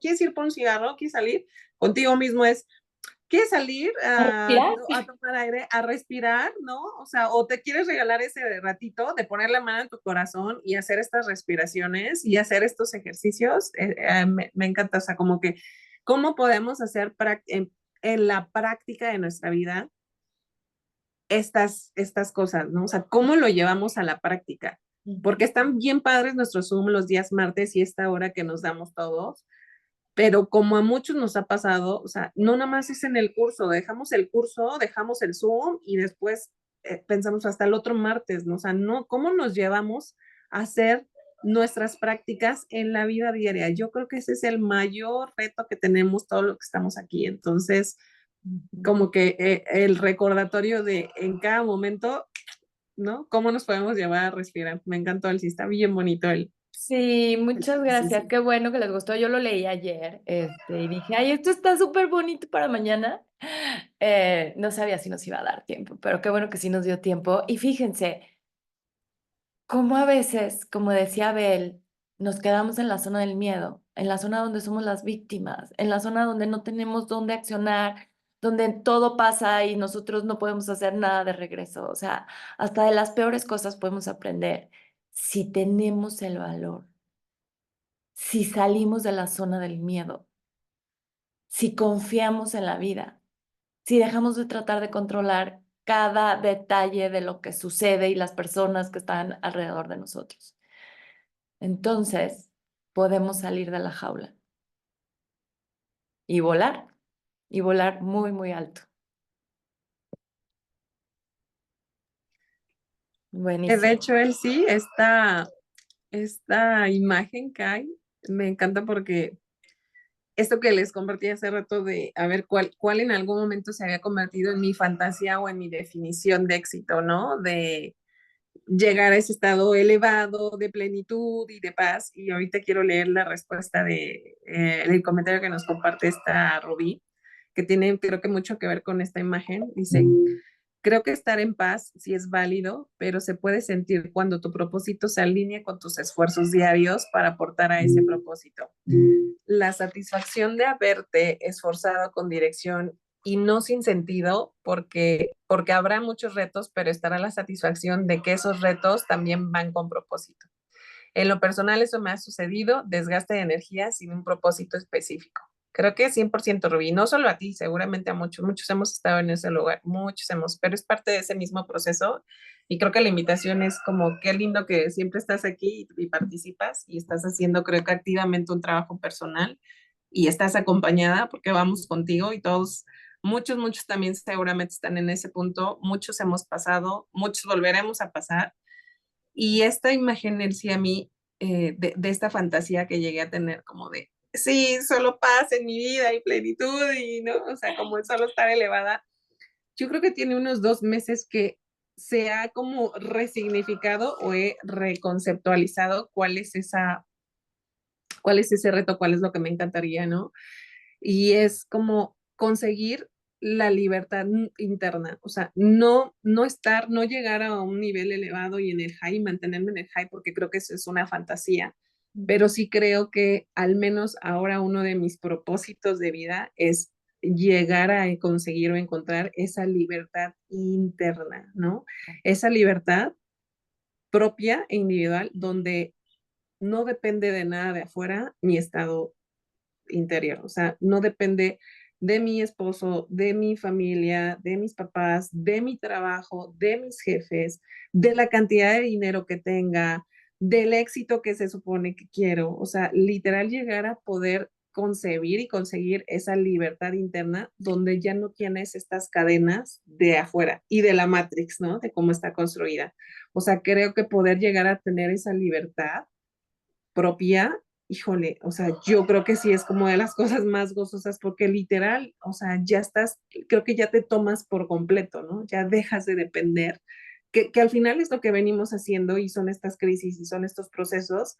¿quieres ir por un cigarro? ¿Quieres salir? Contigo mismo es, quieres salir Respira, a tomar aire, a respirar, ¿no? O sea, o te quieres regalar ese ratito de poner la mano en tu corazón y hacer estas respiraciones y hacer estos ejercicios. Me encanta, o sea, como que cómo podemos hacer en la práctica de nuestra vida estas cosas, ¿no? O sea, cómo lo llevamos a la práctica. Porque están bien padres nuestros Zoom los días martes y esta hora que nos damos todos, pero como a muchos nos ha pasado, o sea, no nada más es en el curso, dejamos el Zoom y después pensamos hasta el otro martes, ¿no? O sea, no, ¿cómo nos llevamos a hacer nuestras prácticas en la vida diaria? Yo creo que ese es el mayor reto que tenemos todos los que estamos aquí. Entonces, como que el recordatorio de en cada momento, ¿no? ¿Cómo nos podemos llevar a respirar? Me encantó el sí, está bien bonito sí, el muchas gracias. ejercicio. Qué bueno que les gustó. Yo lo leí ayer, y dije, ay, esto está súper bonito para mañana. No sabía si nos iba a dar tiempo, pero qué bueno que sí nos dio tiempo. Y fíjense, cómo a veces, como decía Abel, nos quedamos en la zona del miedo, en la zona donde somos las víctimas, en la zona donde no tenemos dónde accionar, donde todo pasa y nosotros no podemos hacer nada de regreso. O sea, hasta de las peores cosas podemos aprender si tenemos el valor, si salimos de la zona del miedo, si confiamos en la vida, si dejamos de tratar de controlar cada detalle de lo que sucede y las personas que están alrededor de nosotros. Entonces, podemos salir de la jaula y y volar muy, muy alto. De Buenísimo. hecho, él sí, esta imagen que hay, me encanta porque esto que les compartí hace rato de a ver cuál en algún momento se había convertido en mi fantasía o en mi definición de éxito, ¿no? De llegar a ese estado elevado de plenitud y de paz. Y ahorita quiero leer la respuesta del comentario que nos comparte esta Rubí, que tiene creo que mucho que ver con esta imagen. Dice, creo que estar en paz sí es válido, pero se puede sentir cuando tu propósito se alinea con tus esfuerzos diarios para aportar a ese propósito. La satisfacción de haberte esforzado con dirección y no sin sentido, porque habrá muchos retos, pero estará la satisfacción de que esos retos también van con propósito. En lo personal eso me ha sucedido, desgaste de energía sin un propósito específico. Creo que 100% Rubí, no solo a ti, seguramente a muchos hemos estado en ese lugar, muchos hemos, pero es parte de ese mismo proceso y creo que la invitación es como qué lindo que siempre estás aquí y participas y estás haciendo creo que activamente un trabajo personal y estás acompañada porque vamos contigo y todos, muchos también seguramente están en ese punto, muchos hemos pasado, muchos volveremos a pasar y esta imagen en sí a mí, de esta fantasía que llegué a tener, como de, sí, solo paz en mi vida y plenitud, y no, o sea, como el solo estar elevada, yo creo que tiene unos 2 meses que se ha como resignificado o he reconceptualizado cuál es ese reto, cuál es lo que me encantaría, ¿no? Y es como conseguir la libertad interna, o sea, no llegar a un nivel elevado y en el high, mantenerme en el high, porque creo que eso es una fantasía, pero sí creo que al menos ahora uno de mis propósitos de vida es llegar a conseguir o encontrar esa libertad interna, ¿no? Esa libertad propia e individual donde no depende de nada de afuera mi estado interior, o sea, no depende de mi esposo, de mi familia, de mis papás, de mi trabajo, de mis jefes, de la cantidad de dinero que tenga, del éxito que se supone que quiero, o sea, literal llegar a poder concebir y conseguir esa libertad interna donde ya no tienes estas cadenas de afuera y de la Matrix, ¿no? De cómo está construida. O sea, creo que poder llegar a tener esa libertad propia, híjole, o sea, yo creo que sí es como de las cosas más gozosas porque literal, o sea, ya estás, creo que ya te tomas por completo, ¿no? Ya dejas de depender, que al final es lo que venimos haciendo y son estas crisis y son estos procesos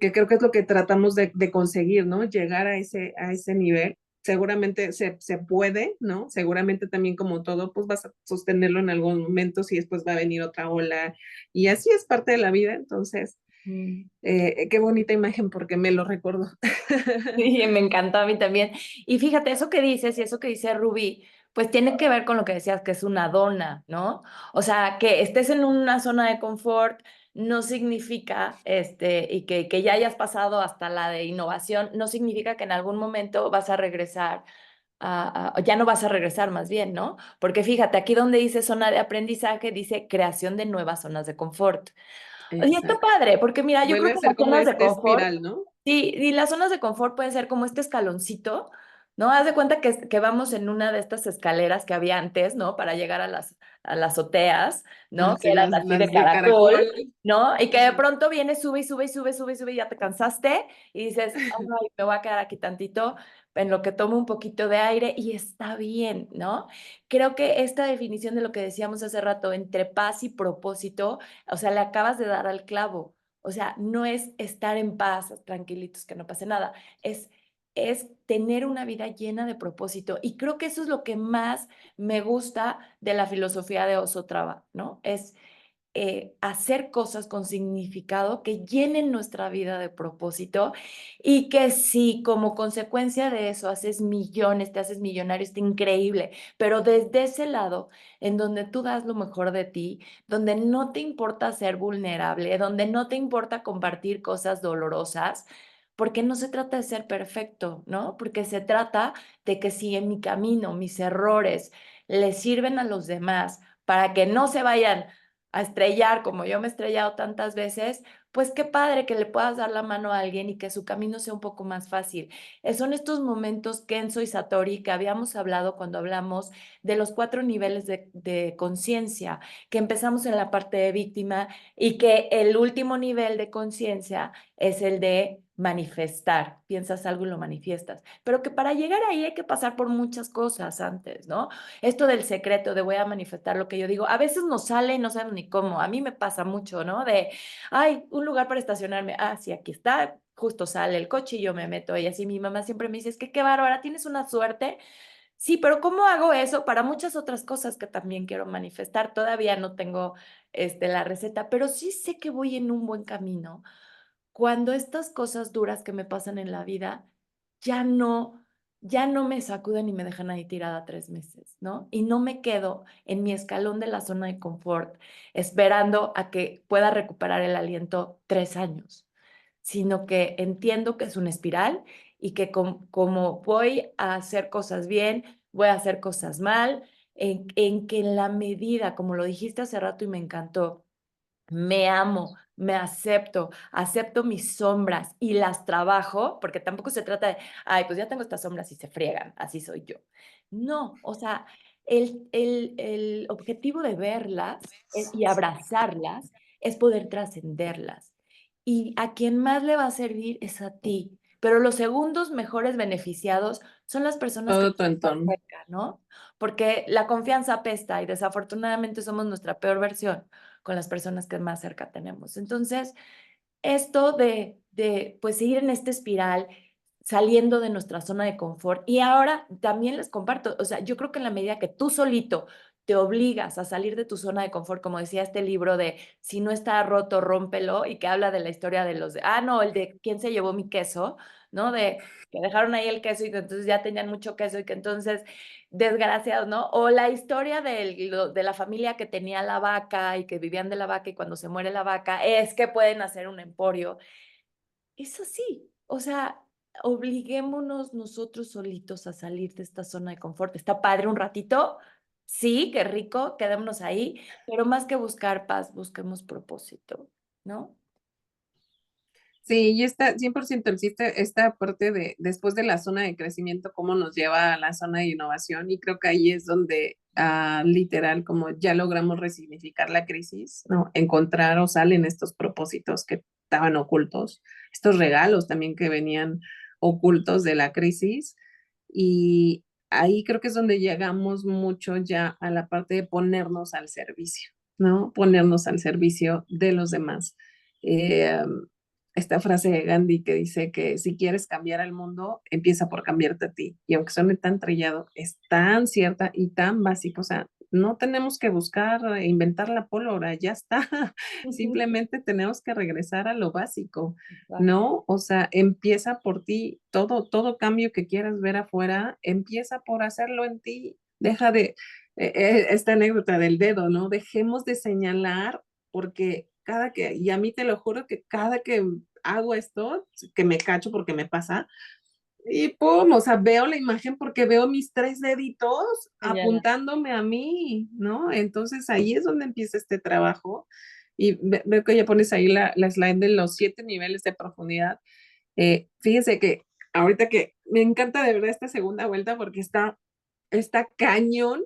que creo que es lo que tratamos de conseguir, ¿no? Llegar a ese nivel. Seguramente se puede, ¿no? Seguramente también como todo, pues vas a sostenerlo en algún momento y después va a venir otra ola y así es parte de la vida, entonces Mm. qué bonita imagen porque me lo recordó. Sí, me encantó a mí también. Y fíjate, eso que dices y eso que dice Rubí, pues tiene que ver con lo que decías, que es una dona, ¿no? O sea, que estés en una zona de confort no significa, y que ya hayas pasado hasta la de innovación, no significa que en algún momento vas a regresar ya no vas a regresar más bien, ¿no? Porque fíjate, aquí donde dice zona de aprendizaje, dice creación de nuevas zonas de confort. Y está Exacto. padre, porque mira, yo creo Vuelve a que ser las como zonas de este confort, espiral, ¿no? sí, y las zonas de confort pueden ser como este escaloncito, ¿no? Haz de cuenta que vamos en una de estas escaleras que había antes, ¿no? Para llegar a las azoteas, ¿no? Que Así eran así de las de caracol, caracol. ¿no? Y que de Ajá. pronto viene, sube y sube y sube, sube y sube y ya te cansaste y dices, ay, me voy a quedar aquí tantito en lo que tomo un poquito de aire y está bien, ¿no? Creo que esta definición de lo que decíamos hace rato entre paz y propósito, o sea, le acabas de dar al clavo. O sea, no es estar en paz, tranquilitos, que no pase nada. Es tener una vida llena de propósito. Y creo que eso es lo que más me gusta de la filosofía de Osotrava, ¿no? Es hacer cosas con significado que llenen nuestra vida de propósito y que si como consecuencia de eso haces millones, te haces millonario, está increíble, pero desde ese lado en donde tú das lo mejor de ti, donde no te importa ser vulnerable, donde no te importa compartir cosas dolorosas, porque no se trata de ser perfecto, ¿no? Porque se trata de que si en mi camino mis errores le sirven a los demás para que no se vayan a estrellar como yo me he estrellado tantas veces, pues qué padre que le puedas dar la mano a alguien y que su camino sea un poco más fácil. Son estos momentos, Kenzo y Satori, que habíamos hablado cuando hablamos de los 4 niveles de conciencia, que empezamos en la parte de víctima y que el último nivel de conciencia es el de manifestar. Piensas algo y lo manifiestas, pero que para llegar ahí hay que pasar por muchas cosas antes, ¿no? Esto del secreto, de voy a manifestar lo que yo digo, a veces nos sale y no sabemos ni cómo. A mí me pasa mucho, ¿no? De, ay, un lugar para estacionarme. Ah, sí, aquí está. Justo sale el coche y yo me meto. Y así mi mamá siempre me dice, es que qué bárbara, tienes una suerte. Sí, pero ¿cómo hago eso para muchas otras cosas que también quiero manifestar? Todavía no tengo la receta, pero sí sé que voy en un buen camino cuando estas cosas duras que me pasan en la vida ya no, ya no me sacuden y me dejan ahí tirada 3 meses, ¿no? Y no me quedo en mi escalón de la zona de confort esperando a que pueda recuperar el aliento 3 años, sino que entiendo que es una espiral y que como voy a hacer cosas bien, voy a hacer cosas mal, en que en la medida, como lo dijiste hace rato y me encantó, me amo, me acepto, acepto mis sombras y las trabajo, porque tampoco se trata de, ay, pues ya tengo estas sombras y se friegan, así soy yo. No, o sea, el objetivo de verlas y abrazarlas es poder trascenderlas. Y a quien más le va a servir es a ti. Pero los segundos mejores beneficiados son las personas que Todo tu están entorno. cerca, ¿no? Porque la confianza apesta y desafortunadamente somos nuestra peor versión con las personas que más cerca tenemos. Entonces, esto de pues seguir en esta espiral, saliendo de nuestra zona de confort. Y ahora también les comparto, o sea, yo creo que en la medida que tú solito te obligas a salir de tu zona de confort, como decía este libro de Si no está roto, rómpelo, y que habla de la historia de no, el de quién se llevó mi queso, ¿no? De que dejaron ahí el queso y que entonces ya tenían mucho queso y que entonces, desgraciados, ¿no? O la historia de la familia que tenía la vaca y que vivían de la vaca y cuando se muere la vaca, es que pueden hacer un emporio. Es así, o sea, obliguémonos nosotros solitos a salir de esta zona de confort. Está padre un ratito, sí, qué rico, quedémonos ahí, pero más que buscar paz, busquemos propósito, ¿no? Sí, y está 100% existe esta parte de después de la zona de crecimiento, cómo nos lleva a la zona de innovación. Y creo que ahí es donde literal, como ya logramos resignificar la crisis, ¿no? Encontrar o salen estos propósitos que estaban ocultos, estos regalos también que venían ocultos de la crisis. Y ahí creo que es donde llegamos mucho ya a la parte de ponernos al servicio, ¿no? Ponernos al servicio de los demás. Eh, Esta frase de Gandhi que dice que si quieres cambiar al mundo, empieza por cambiarte a ti. Y aunque suene tan trillado, es tan cierta y tan básico. O sea, no tenemos que buscar inventar la pólvora, ya está. Ujú. Simplemente tenemos que regresar a lo básico, Exacto. ¿no? O sea, empieza por ti. Todo cambio que quieras ver afuera, empieza por hacerlo en ti. Deja de esta anécdota del dedo, ¿no? Dejemos de señalar porque y a mí te lo juro que cada que hago esto, que me cacho porque me pasa, y pum, o sea, veo la imagen porque veo mis tres deditos Señala. apuntándome a mí, ¿no? Entonces ahí es donde empieza este trabajo. Y veo que ya pones ahí la slide de los 7 niveles de profundidad. Fíjense que ahorita que me encanta de verdad esta segunda vuelta porque está cañón,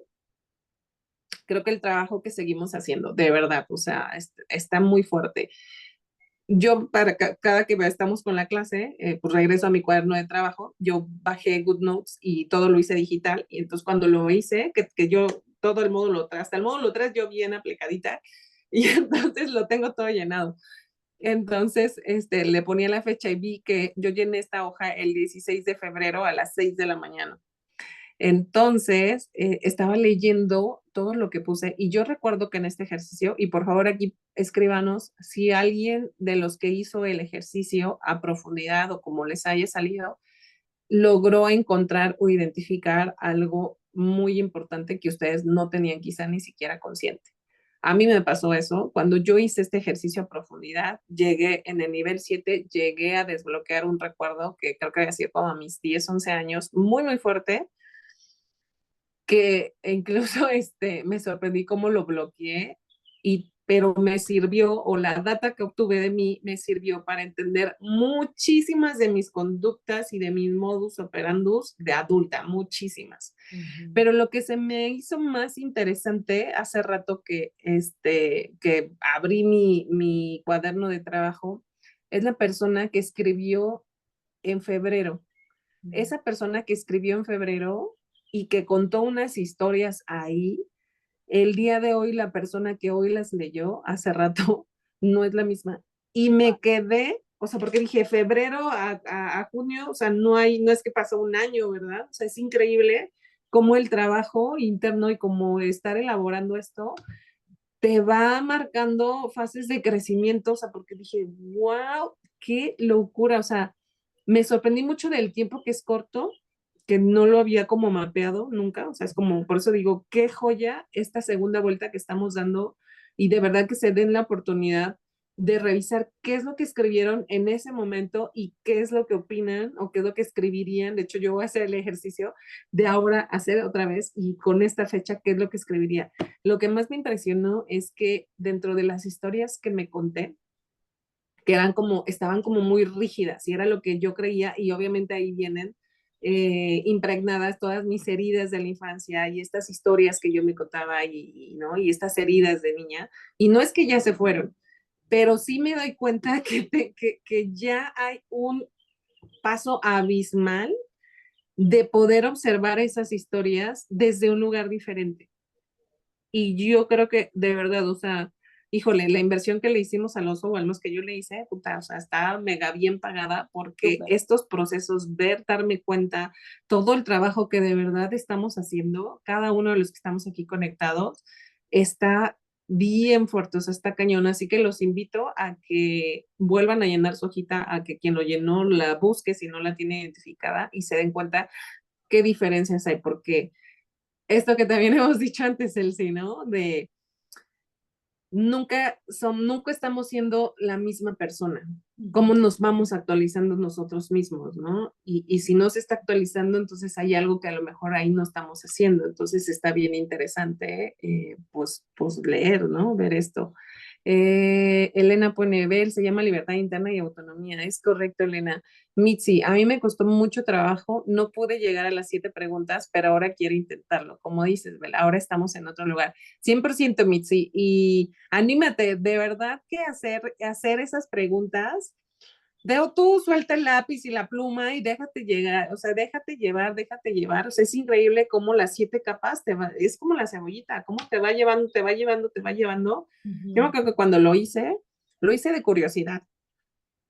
creo que el trabajo que seguimos haciendo, de verdad, o sea, está muy fuerte. Yo, para cada que estamos con la clase, pues regreso a mi cuaderno de trabajo, yo bajé GoodNotes y todo lo hice digital, y entonces cuando lo hice, que yo, todo el módulo 3, hasta el módulo 3 yo bien aplicadita, y entonces lo tengo todo llenado. Entonces, le ponía la fecha y vi que yo llené esta hoja el 16 de febrero a las 6 de la mañana. Entonces, estaba leyendo todo lo que puse y yo recuerdo que en este ejercicio, y por favor aquí escríbanos si alguien de los que hizo el ejercicio a profundidad o como les haya salido, logró encontrar o identificar algo muy importante que ustedes no tenían quizá ni siquiera consciente. A mí me pasó eso. Cuando yo hice este ejercicio a profundidad, llegué en el nivel 7, llegué a desbloquear un recuerdo que creo que había sido como a mis 10, 11 años, muy, muy fuerte, que incluso me sorprendí cómo lo bloqueé, pero me sirvió, o la data que obtuve de mí me sirvió para entender muchísimas de mis conductas y de mis modus operandus de adulta, muchísimas. Ujú. Pero lo que se me hizo más interesante hace rato que abrí mi cuaderno de trabajo es la persona que escribió en febrero. Esa persona que escribió en febrero y que contó unas historias ahí, el día de hoy la persona que hoy las leyó hace rato no es la misma. Y me quedé, o sea, porque dije febrero a junio, o sea, no es que pasó un año, ¿verdad? O sea, es increíble cómo el trabajo interno y cómo estar elaborando esto te va marcando fases de crecimiento, o sea, porque dije, wow, qué locura, o sea, me sorprendí mucho del tiempo que es corto, que no lo había como mapeado nunca, o sea, es como, por eso digo, qué joya esta segunda vuelta que estamos dando y de verdad que se den la oportunidad de revisar qué es lo que escribieron en ese momento y qué es lo que opinan o qué es lo que escribirían. De hecho, yo voy a hacer el ejercicio de ahora hacer otra vez y con esta fecha, qué es lo que escribiría. Lo que más me impresionó es que dentro de las historias que me conté, que estaban como muy rígidas y era lo que yo creía y obviamente ahí vienen impregnadas todas mis heridas de la infancia y estas historias que yo me contaba ¿no? Y estas heridas de niña. Y no es que ya se fueron, pero sí me doy cuenta que ya hay un paso abismal de poder observar esas historias desde un lugar diferente. Y yo creo que de verdad, o sea, híjole, la inversión que le hicimos al oso o al los que yo le hice, puta, o sea, está mega bien pagada porque Súper. estos procesos, ver, darme cuenta, todo el trabajo que de verdad estamos haciendo, cada uno de los que estamos aquí conectados, está bien fuerte, o sea, está cañón. Así que los invito a que vuelvan a llenar su hojita, a que quien lo llenó la busque si no la tiene identificada y se den cuenta qué diferencias hay, porque esto que también hemos dicho antes, Elsie, ¿no? De nunca estamos siendo la misma persona. ¿Cómo nos vamos actualizando nosotros mismos, no? Y si no se está actualizando, entonces hay algo que a lo mejor ahí no estamos haciendo. Entonces está bien interesante, pues leer, ¿no? Ver esto. Elena pone, ver, se llama libertad interna y autonomía. Es correcto, Elena. Mitzi, a mí me costó mucho trabajo, no pude llegar a las 7 preguntas, pero ahora quiero intentarlo. Como dices, Bel, ahora estamos en otro lugar. 100% Mitzi, y anímate, de verdad que hacer esas preguntas, tú suelta el lápiz y la pluma y déjate llegar, o sea, déjate llevar, o sea, es increíble cómo las 7 capas es como la cebollita, cómo te va llevando, te va llevando, te va llevando. Yo me Ujú. acuerdo que cuando lo hice de curiosidad,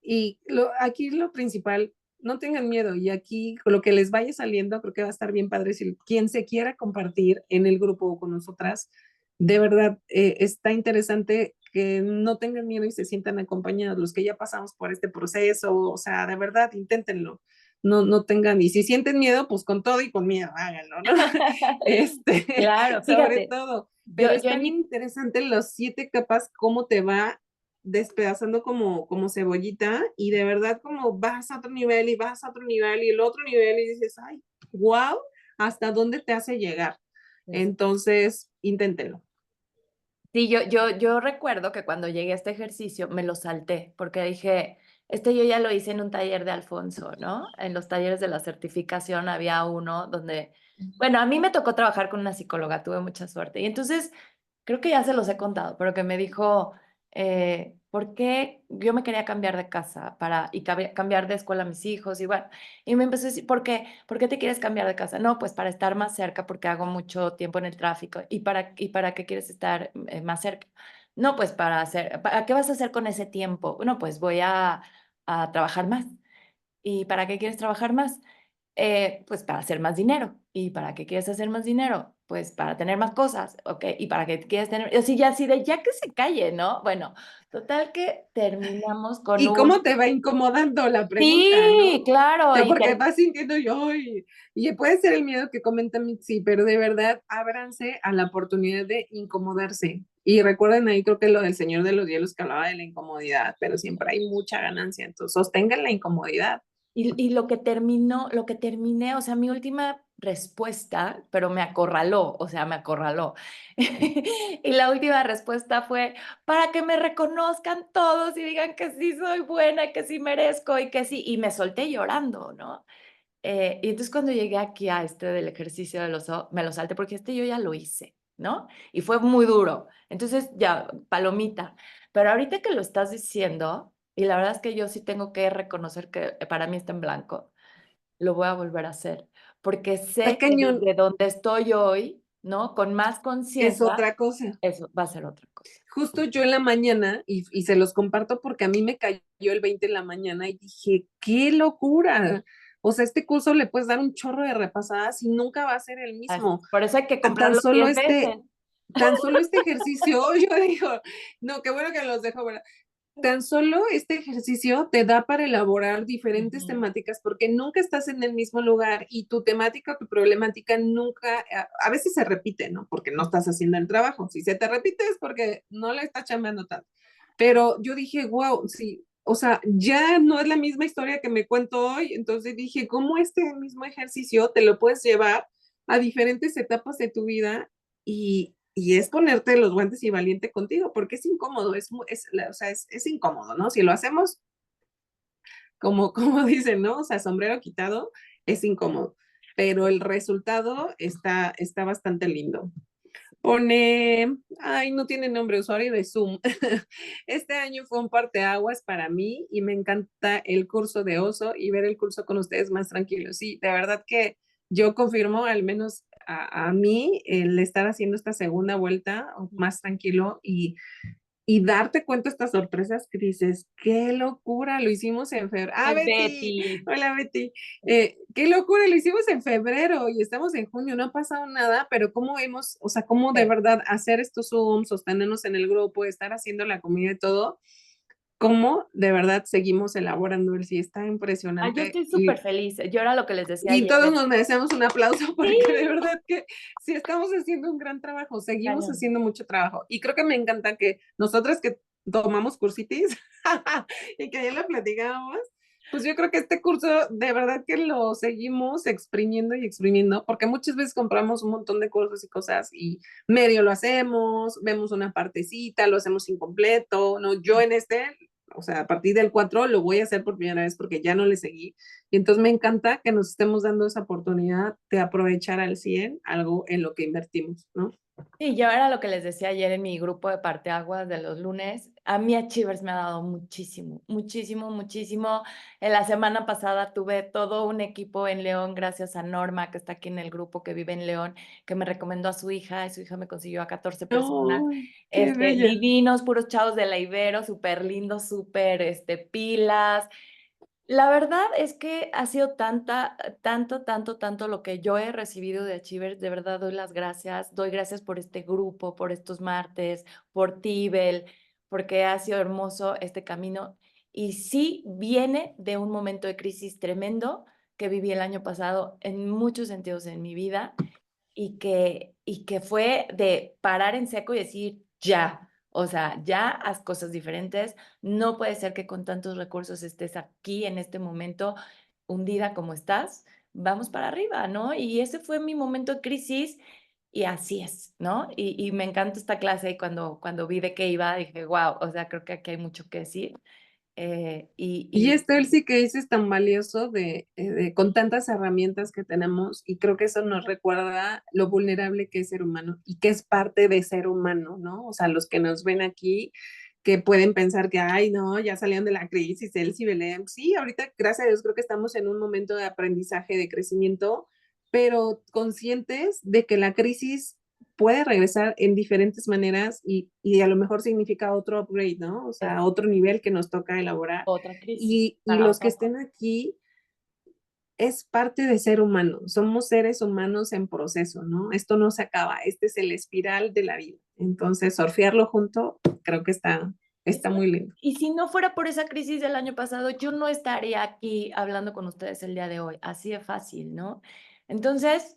y aquí lo principal, no tengan miedo, y aquí con lo que les vaya saliendo, creo que va a estar bien padre. Si quien se quiera compartir en el grupo o con nosotras, de verdad, está interesante que no tengan miedo y se sientan acompañados, los que ya pasamos por este proceso, o sea, de verdad, inténtenlo. No tengan, y si sienten miedo, pues con todo y con miedo, háganlo, ¿no? Claro, Sobre fíjate, todo, yo, pero yo está en bien mi interesante los 7 capas, cómo te va despedazando como cebollita, y de verdad como vas a otro nivel y vas a otro nivel y el otro nivel y dices, ay, wow, hasta dónde te hace llegar. Entonces, inténtenlo. Sí, yo recuerdo que cuando llegué a este ejercicio me lo salté porque dije, yo ya lo hice en un taller de Alfonso, ¿no? En los talleres de la certificación había uno donde, bueno, a mí me tocó trabajar con una psicóloga, tuve mucha suerte. Y entonces creo que ya se los he contado, pero que me dijo, ¿por qué yo me quería cambiar de casa cambiar de escuela a mis hijos? Y bueno, y me empezó a decir, ¿por qué te quieres cambiar de casa? No, pues para estar más cerca, porque hago mucho tiempo en el tráfico. ¿Y para qué quieres estar más cerca? No, pues ¿para qué vas a hacer con ese tiempo? Bueno, pues voy a trabajar más. ¿Y para qué quieres trabajar más? Pues para hacer más dinero. ¿Y para qué quieres hacer más dinero? Pues para tener más cosas, ¿ok? ¿Y para qué quieres tener? Así ya, así de ya que se calle, ¿no? Bueno, total que terminamos con ¿Y cómo te va incomodando la pregunta, no? Sí, claro, Porque vas sintiendo yo, y puede ser el miedo que comenta Mitzi, pero de verdad ábranse a la oportunidad de incomodarse. Y recuerden ahí, creo que lo del Señor de los Hielos, que hablaba de la incomodidad, pero siempre hay mucha ganancia, entonces sostengan la incomodidad. y lo que terminé, o sea, mi última respuesta, pero me acorraló, o sea, me acorraló. Y la última respuesta fue para que me reconozcan todos y digan que sí soy buena, que sí merezco y que sí. Y me solté llorando, ¿no? Y entonces cuando llegué aquí a este del ejercicio del oso, me lo salté porque yo ya lo hice, ¿no? Y fue muy duro. Entonces ya, palomita. Pero ahorita que lo estás diciendo, y la verdad es que yo sí tengo que reconocer que para mí está en blanco, lo voy a volver a hacer, porque Está sé que cañón, desde donde estoy hoy, ¿no? Con más es conciencia, otra cosa. eso va a ser otra cosa. Justo yo en la mañana, y se los comparto porque a mí me cayó el 20 en la mañana y dije, qué locura. O sea, este curso le puedes dar un chorro de repasadas y nunca va a ser el mismo. Por eso hay que Tan comprarlo solo 10 veces. este, tan solo este ejercicio, yo digo, no, qué bueno que los dejo, ¿verdad? Tan solo este ejercicio te da para elaborar diferentes Ujú. temáticas porque nunca estás en el mismo lugar y tu temática, tu problemática nunca, a veces se repite, ¿no? Porque no estás haciendo el trabajo. Si se te repite es porque no le estás chambeando tanto. Pero yo dije, wow, sí, o sea, ya no es la misma historia que me cuento hoy. Entonces dije, ¿cómo este mismo ejercicio te lo puedes llevar a diferentes etapas de tu vida? Y es ponerte los guantes y valiente contigo, porque es incómodo, o sea, es incómodo, ¿no? Si lo hacemos como dicen, ¿no? O sea, sombrero quitado, es incómodo, pero el resultado está bastante lindo. Ay, no tiene nombre, usuario de Zoom. Este año fue un parteaguas para mí y me encanta el curso de oso y ver el curso con ustedes más tranquilos. Sí, de verdad que yo confirmo, al menos a mí, el estar haciendo esta segunda vuelta más tranquilo, y darte cuenta de estas sorpresas que dices, qué locura, lo hicimos en febrero. Ah, Betty, Betty. hola Betty. Qué locura, lo hicimos en febrero y estamos en junio, no ha pasado nada, pero cómo hemos, o sea, cómo de Sí. verdad hacer estos Zooms, sostenernos en el grupo, estar haciendo la comida y todo, cómo de verdad seguimos elaborando el sí, está Yo impresionante estoy súper feliz. Yo era lo que les decía y todos ayer. nos merecemos un aplauso porque de Sí, verdad que sí estamos haciendo un gran trabajo, seguimos cañón. haciendo mucho trabajo. Y creo que me encanta que nosotras que tomamos cursitis y que ya la platicábamos, pues yo creo que este curso de verdad que lo seguimos exprimiendo y exprimiendo, porque muchas veces compramos un montón de cursos y cosas y medio lo hacemos, vemos una partecita, lo hacemos incompleto, ¿no? Yo en este, o sea, a partir del 4 lo voy a hacer por primera vez porque ya no le seguí y entonces me encanta que nos estemos dando esa oportunidad de aprovechar al 100 algo en lo que invertimos, ¿no? Sí, yo era lo que les decía ayer en mi grupo de parteaguas de los lunes. A mí Achievers me ha dado muchísimo, muchísimo, muchísimo. En la semana pasada tuve todo un equipo en León, gracias a Norma, que está aquí en el grupo, que vive en León, que me recomendó a su hija, y su hija me consiguió a 14 personas. ¡Ay, qué bella! Divinos, puros chavos de la Ibero, súper lindos, súper pilas. La verdad es que ha sido tanto lo que yo he recibido de Achievers. De verdad doy las gracias. Doy gracias por este grupo, por estos martes, por Tibel, porque ha sido hermoso este camino. Y sí viene de un momento de crisis tremendo que viví el año pasado en muchos sentidos en mi vida y que fue de parar en seco y decir, ya, o sea, ya haz cosas diferentes. No puede ser que con tantos recursos estés aquí en este momento hundida como estás. Vamos para arriba, ¿no? Y ese fue mi momento de crisis y así es, ¿no? Y me encanta esta clase y cuando vi de qué iba, dije, wow, o sea, creo que aquí hay mucho que decir. Eh, y, Y y esto, él sí que dices tan valioso con tantas herramientas que tenemos y creo que eso nos recuerda lo vulnerable que es ser humano y que es parte de ser humano, ¿no? O sea, los que nos ven aquí que pueden pensar que, ay, no, ya salieron de la crisis, él sí, Belén. Sí, ahorita, gracias a Dios, creo que estamos en un momento de aprendizaje, de crecimiento, pero conscientes de que la crisis puede regresar en diferentes maneras y a lo mejor significa otro upgrade, ¿no? O sea, es otro nivel que nos toca elaborar. otra crisis Y para los que nosotros. estén aquí es parte de ser humano, somos seres humanos en proceso, ¿no? Esto no se acaba, este es el espiral de la vida. Entonces, surfearlo junto, creo que está muy lindo. Y si no fuera por esa crisis del año pasado, yo no estaría aquí hablando con ustedes el día de hoy. Así de fácil, ¿no? Entonces,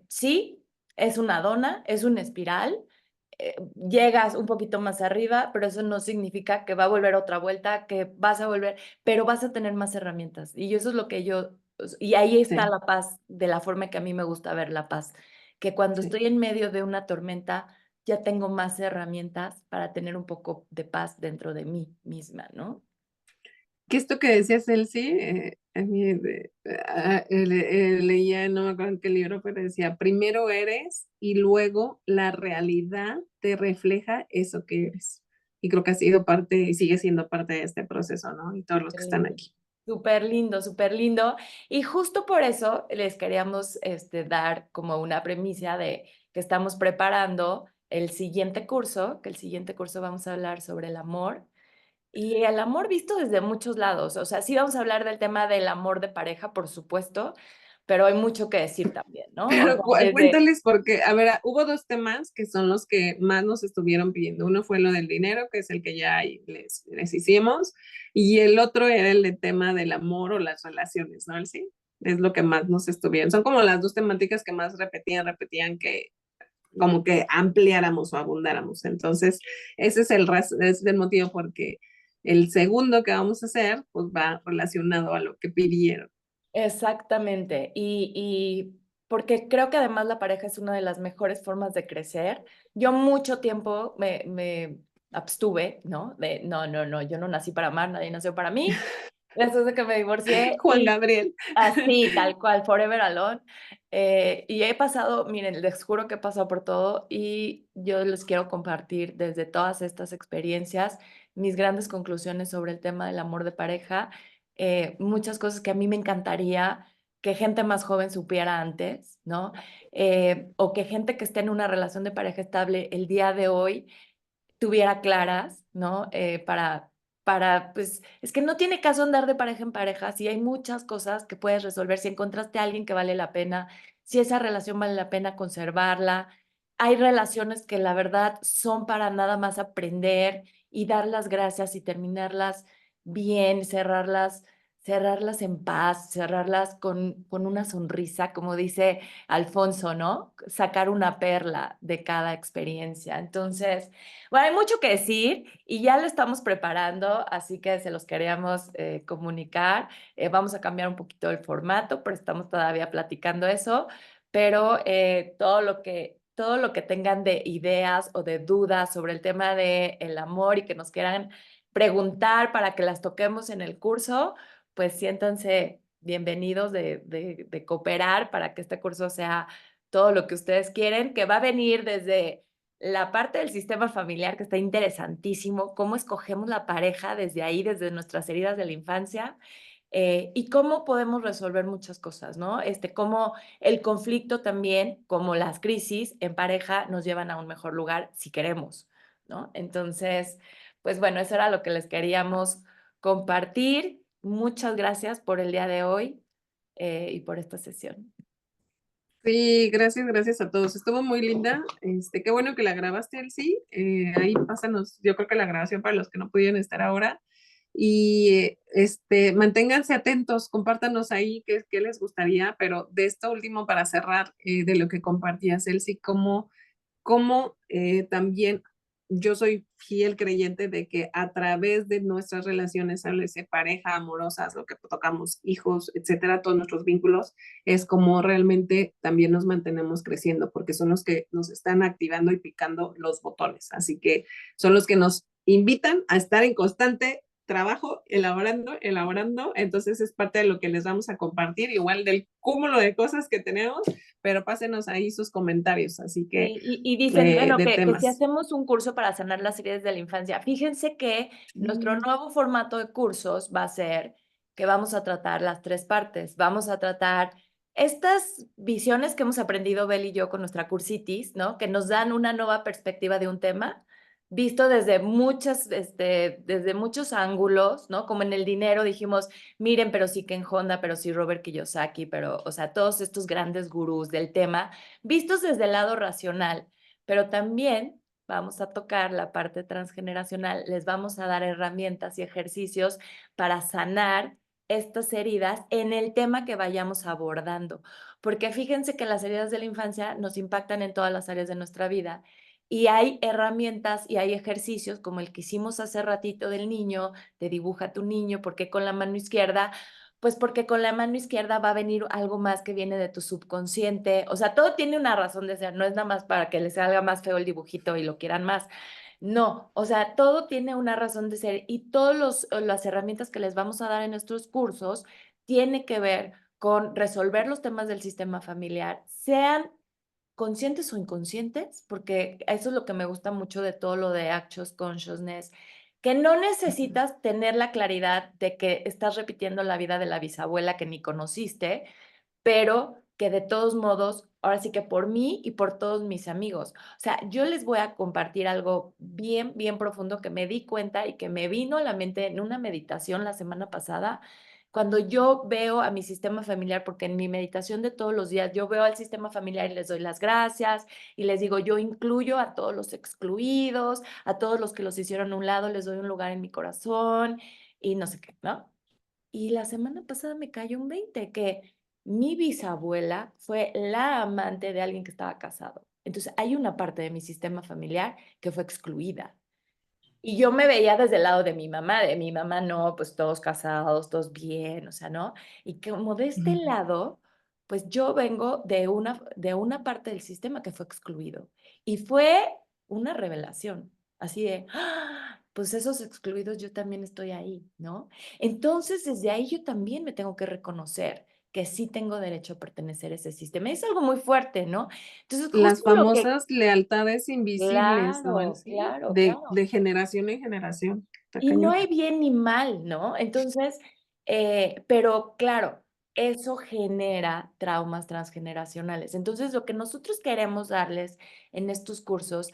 sí, es una dona, es una espiral. Llegas un poquito más arriba, pero eso no significa que va a volver otra vuelta, que vas a volver, pero vas a tener más herramientas. Y eso es lo que y ahí está Sí, la paz, de la forma que a mí me gusta ver la paz, que cuando sí. estoy en medio de una tormenta, ya tengo más herramientas para tener un poco de paz dentro de mí misma, ¿no? Que esto que decías, Elsie, a mí leía, no me acuerdo en qué libro, pero decía, primero eres y luego la realidad te refleja eso que eres. Y creo que ha sido parte y sigue siendo parte de este proceso, ¿no? Y todos los Súper que están lindo. aquí. Súper lindo, súper lindo. Y justo por eso les queríamos dar como una premisa de que estamos preparando el siguiente curso, que el siguiente curso vamos a hablar sobre el amor. Y el amor visto desde muchos lados. O sea, sí vamos a hablar del tema del amor de pareja, por supuesto, pero hay mucho que decir también, ¿no? O Pero sea, desde, cuéntales porque, a ver, hubo dos temas que son los que más nos estuvieron pidiendo. Uno fue lo del dinero, que es el que ya ahí les hicimos, y el otro era el de tema del amor o las relaciones, ¿no? Sí, es lo que más nos estuvieron. Son como las dos temáticas que más repetían que como que ampliáramos o abundáramos. Entonces, ese es ese es el motivo porque el segundo que vamos a hacer, pues va relacionado a lo que pidieron. exactamente. Y porque creo que además la pareja es una de las mejores formas de crecer. Yo mucho tiempo me abstuve, ¿no? De, no, no, no, yo no nací para amar, nadie nació para mí. Después de que me divorcié Juan y Gabriel. así, tal cual, forever alone. Y he pasado, miren, les juro que he pasado por todo y yo les quiero compartir desde todas estas experiencias mis grandes conclusiones sobre el tema del amor de pareja, muchas cosas que a mí me encantaría que gente más joven supiera antes, ¿no? O que gente que esté en una relación de pareja estable el día de hoy tuviera claras, ¿no? Pues, es que no tiene caso andar de pareja en pareja si hay muchas cosas que puedes resolver, si encontraste a alguien que vale la pena, si esa relación vale la pena conservarla. Hay relaciones que la verdad son para nada más aprender y dar las gracias y terminarlas bien, cerrarlas en paz, cerrarlas con una sonrisa, como dice Alfonso, ¿no? Sacar una perla de cada experiencia. Entonces, bueno, hay mucho que decir y ya lo estamos preparando, así que se los queríamos comunicar. Vamos a cambiar un poquito el formato, pero estamos todavía platicando eso, pero todo lo que tengan de ideas o de dudas sobre el tema del amor y que nos quieran preguntar para que las toquemos en el curso, pues siéntanse bienvenidos de cooperar para que este curso sea todo lo que ustedes quieren, que va a venir desde la parte del sistema familiar, que está interesantísimo, cómo escogemos la pareja desde ahí, desde nuestras heridas de la infancia, y cómo podemos resolver muchas cosas, ¿no? Cómo el conflicto también, como las crisis en pareja, nos llevan a un mejor lugar si queremos, ¿no? Entonces, pues bueno, eso era lo que les queríamos compartir. Muchas gracias por el día de hoy y por esta sesión. Sí, gracias, gracias a todos. Estuvo muy linda. Qué bueno que la grabaste, Elsie. Ahí pásanos, yo creo que la grabación para los que no pudieron estar ahora. Y manténganse atentos, compártanos ahí qué les gustaría, pero de esto último para cerrar, de lo que compartías, Elsie, cómo también yo soy fiel creyente de que a través de nuestras relaciones, háblese pareja, amorosas, lo que tocamos, hijos, etcétera, todos nuestros vínculos, es como realmente también nos mantenemos creciendo, porque son los que nos están activando y picando los botones. Así que son los que nos invitan a estar en constante trabajo, elaborando, elaborando. Entonces es parte de lo que les vamos a compartir, igual del cúmulo de cosas que tenemos, pero pásenos ahí sus comentarios. Así que Y dicen, bueno, de que si temas. hacemos un curso para sanar las heridas de la infancia, fíjense que nuestro nuevo formato de cursos va a ser que vamos a tratar las tres partes. Vamos a tratar estas visiones que hemos aprendido Bel y yo con nuestra cursitis, ¿no? Que nos dan una nueva perspectiva de un tema, visto desde muchos ángulos, ¿no? Como en el dinero dijimos, miren, pero sí Ken Honda, pero sí Robert Kiyosaki, pero, o sea, todos estos grandes gurús del tema vistos desde el lado racional, pero también vamos a tocar la parte transgeneracional, les vamos a dar herramientas y ejercicios para sanar estas heridas en el tema que vayamos abordando, porque fíjense que las heridas de la infancia nos impactan en todas las áreas de nuestra vida y hay herramientas y hay ejercicios como el que hicimos hace ratito del niño, de dibuja tu niño, porque con la mano izquierda pues porque con la mano izquierda va a venir algo más que viene de tu subconsciente. O sea, todo tiene una razón de ser, no es nada más para que les salga más feo el dibujito y lo quieran más. No, o sea, todo tiene una razón de ser y todas las herramientas que les vamos a dar en nuestros cursos tiene que ver con resolver los temas del sistema familiar, sean conscientes o inconscientes, porque eso es lo que me gusta mucho de todo lo de Access Consciousness, que no necesitas tener la claridad de que estás repitiendo la vida de la bisabuela que ni conociste, pero que de todos modos, ahora sí que por mí y por todos mis amigos. O sea, yo les voy a compartir algo bien, bien profundo que me di cuenta y que me vino a la mente en una meditación la semana pasada, cuando yo veo a mi sistema familiar, porque en mi meditación de todos los días yo veo al sistema familiar y les doy las gracias y les digo, yo incluyo a todos los excluidos, a todos los que los hicieron a un lado, les doy un lugar en mi corazón y no sé qué, ¿no? Y la semana pasada me cayó un 20 que mi bisabuela fue la amante de alguien que estaba casado. Entonces hay una parte de mi sistema familiar que fue excluida. Y yo me veía desde el lado de mi mamá no, pues todos casados, todos bien, o sea, ¿no? Y como de este lado, pues yo vengo de una parte del sistema que fue excluido. Y fue una revelación, así de, ¡ah! Pues esos excluidos yo también estoy ahí, ¿no? Entonces, desde ahí yo también me tengo que reconocer que sí tengo derecho a pertenecer a ese sistema. Es algo muy fuerte, ¿no? Entonces, Las justo lo que, famosas lealtades invisibles, ¿no, claro, Elsie? claro, claro. De generación en generación. Está Y no cañón. hay bien ni mal, ¿no? Entonces, pero claro, eso genera traumas transgeneracionales. Entonces, lo que nosotros queremos darles en estos cursos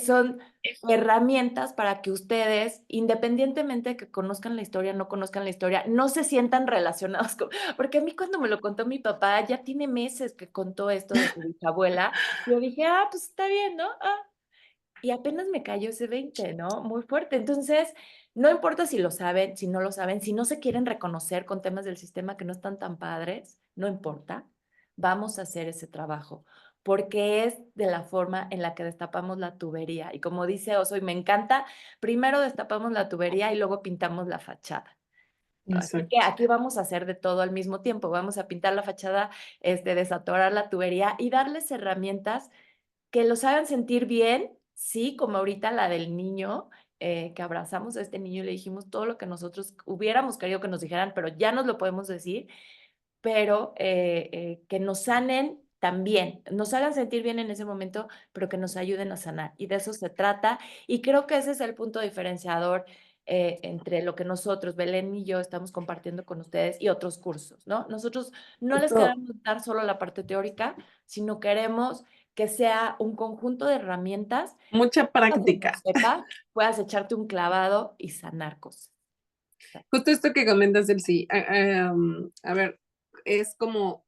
son herramientas para que ustedes, independientemente de que conozcan la historia, no conozcan la historia, no se sientan relacionados con... Porque a mí cuando me lo contó mi papá, ya tiene meses que contó esto de su bisabuela, yo dije, ah, pues está bien, ¿no? Ah, y apenas me cayó ese 20, ¿no? Muy fuerte. Entonces, no importa si lo saben, si no lo saben, si no se quieren reconocer con temas del sistema que no están tan padres, no importa, vamos a hacer ese trabajo, porque es de la forma en la que destapamos la tubería. Y como dice Oso, y me encanta, primero destapamos la tubería y luego pintamos la fachada. ¿No? Así que Exacto. aquí vamos a hacer de todo al mismo tiempo. Vamos a pintar la fachada, desatorar la tubería y darles herramientas que los hagan sentir bien, sí, como ahorita la del niño, que abrazamos a este niño y le dijimos todo lo que nosotros hubiéramos querido que nos dijeran, pero ya nos lo podemos decir, pero que nos sanen también, nos hagan sentir bien en ese momento, pero que nos ayuden a sanar. Y de eso se trata. Y creo que ese es el punto diferenciador entre lo que nosotros, Belén y yo, estamos compartiendo con ustedes y otros cursos, ¿no? Nosotros no les Justo, queremos dar solo la parte teórica, sino queremos que sea un conjunto de herramientas, mucha que no práctica. sepas, puedas echarte un clavado y sanar cosas. Justo esto que comentas del sí. A ver, es como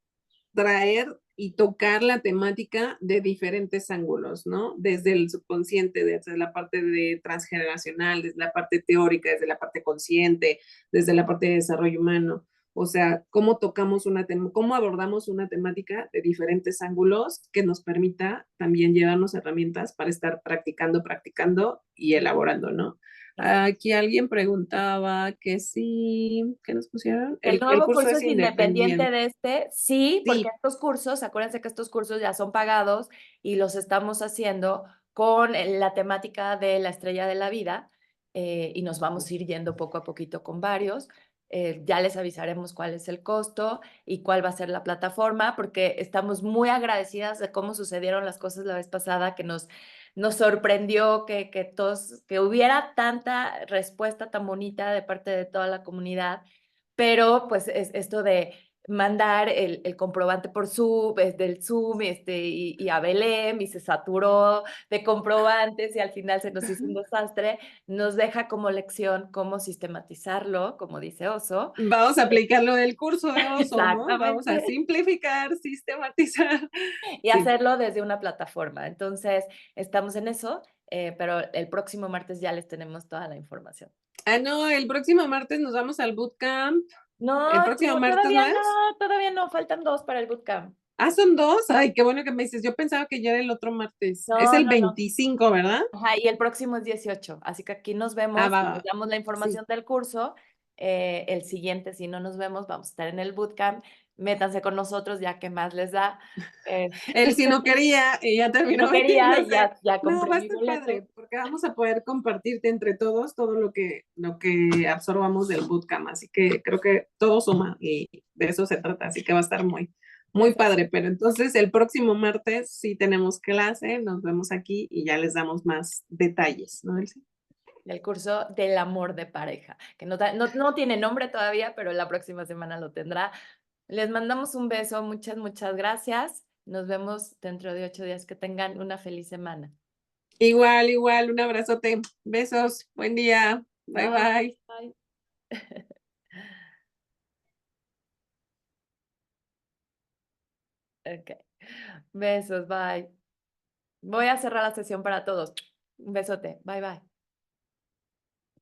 traer y tocar la temática de diferentes ángulos, ¿no? Desde el subconsciente, desde la parte de transgeneracional, desde la parte teórica, desde la parte consciente, desde la parte de desarrollo humano. O sea, cómo tocamos cómo abordamos una temática de diferentes ángulos que nos permita también llevarnos herramientas para estar practicando, practicando y elaborando, ¿no? Aquí alguien preguntaba que sí, ¿qué nos pusieron? El El nuevo curso curso es es independiente independiente. de este, sí, porque Sí, estos cursos, acuérdense que estos cursos ya son pagados y los estamos haciendo con la temática de la estrella de la vida, y nos vamos a ir yendo poco a poquito con varios. Ya les avisaremos cuál es el costo y cuál va a ser la plataforma, porque estamos muy agradecidas de cómo sucedieron las cosas la vez pasada, que nos sorprendió que hubiera tanta respuesta tan bonita de parte de toda la comunidad, pero pues es esto de mandar el comprobante por Zoom, del Zoom, y a Belém, y se saturó de comprobantes y al final se nos hizo un desastre, nos deja como lección cómo sistematizarlo, como dice Oso. vamos a aplicar lo del curso de oso, ¿no? Vamos a Exactamente. simplificar, sistematizar. Y Sí. hacerlo desde una plataforma. Entonces, estamos en eso, pero el próximo martes ya les tenemos toda la información. Ah, no, el próximo martes nos vamos al bootcamp. El No, próximo martes no es. todavía no, faltan 2 para el bootcamp. Ah, son dos. Ay, qué bueno que me dices. Yo pensaba que ya era el otro martes. Es No, el no, no. 25, ¿verdad? Ajá, y el próximo es 18, así que aquí nos Ah, vemos va, y va, les va. damos la Sí. información del curso. El siguiente, si no nos vemos, vamos a estar en el bootcamp. Métanse con nosotros ya que más les da. Él sí no quería y ya Si terminó no quería, y metiéndose. ya No, compré va a mi estar boleto. padre, porque vamos a poder compartirte entre todos todo lo que absorbamos del bootcamp. Así que creo que todo suma y de eso se trata. Así que va a estar muy, muy Exacto. padre. Pero entonces el próximo martes sí tenemos clase, nos vemos aquí y ya les damos más detalles, ¿no, Elsie? El curso del amor de pareja, que no tiene nombre todavía, pero la próxima semana lo tendrá. Les mandamos un beso, muchas, muchas gracias. Nos vemos dentro de 8 días. Que tengan una feliz semana. Igual, igual, un abrazote. Besos, buen día. Bye, Bye. bye. Bye. Ok. Besos, bye. Voy a cerrar la sesión para todos. Un besote. Bye, bye.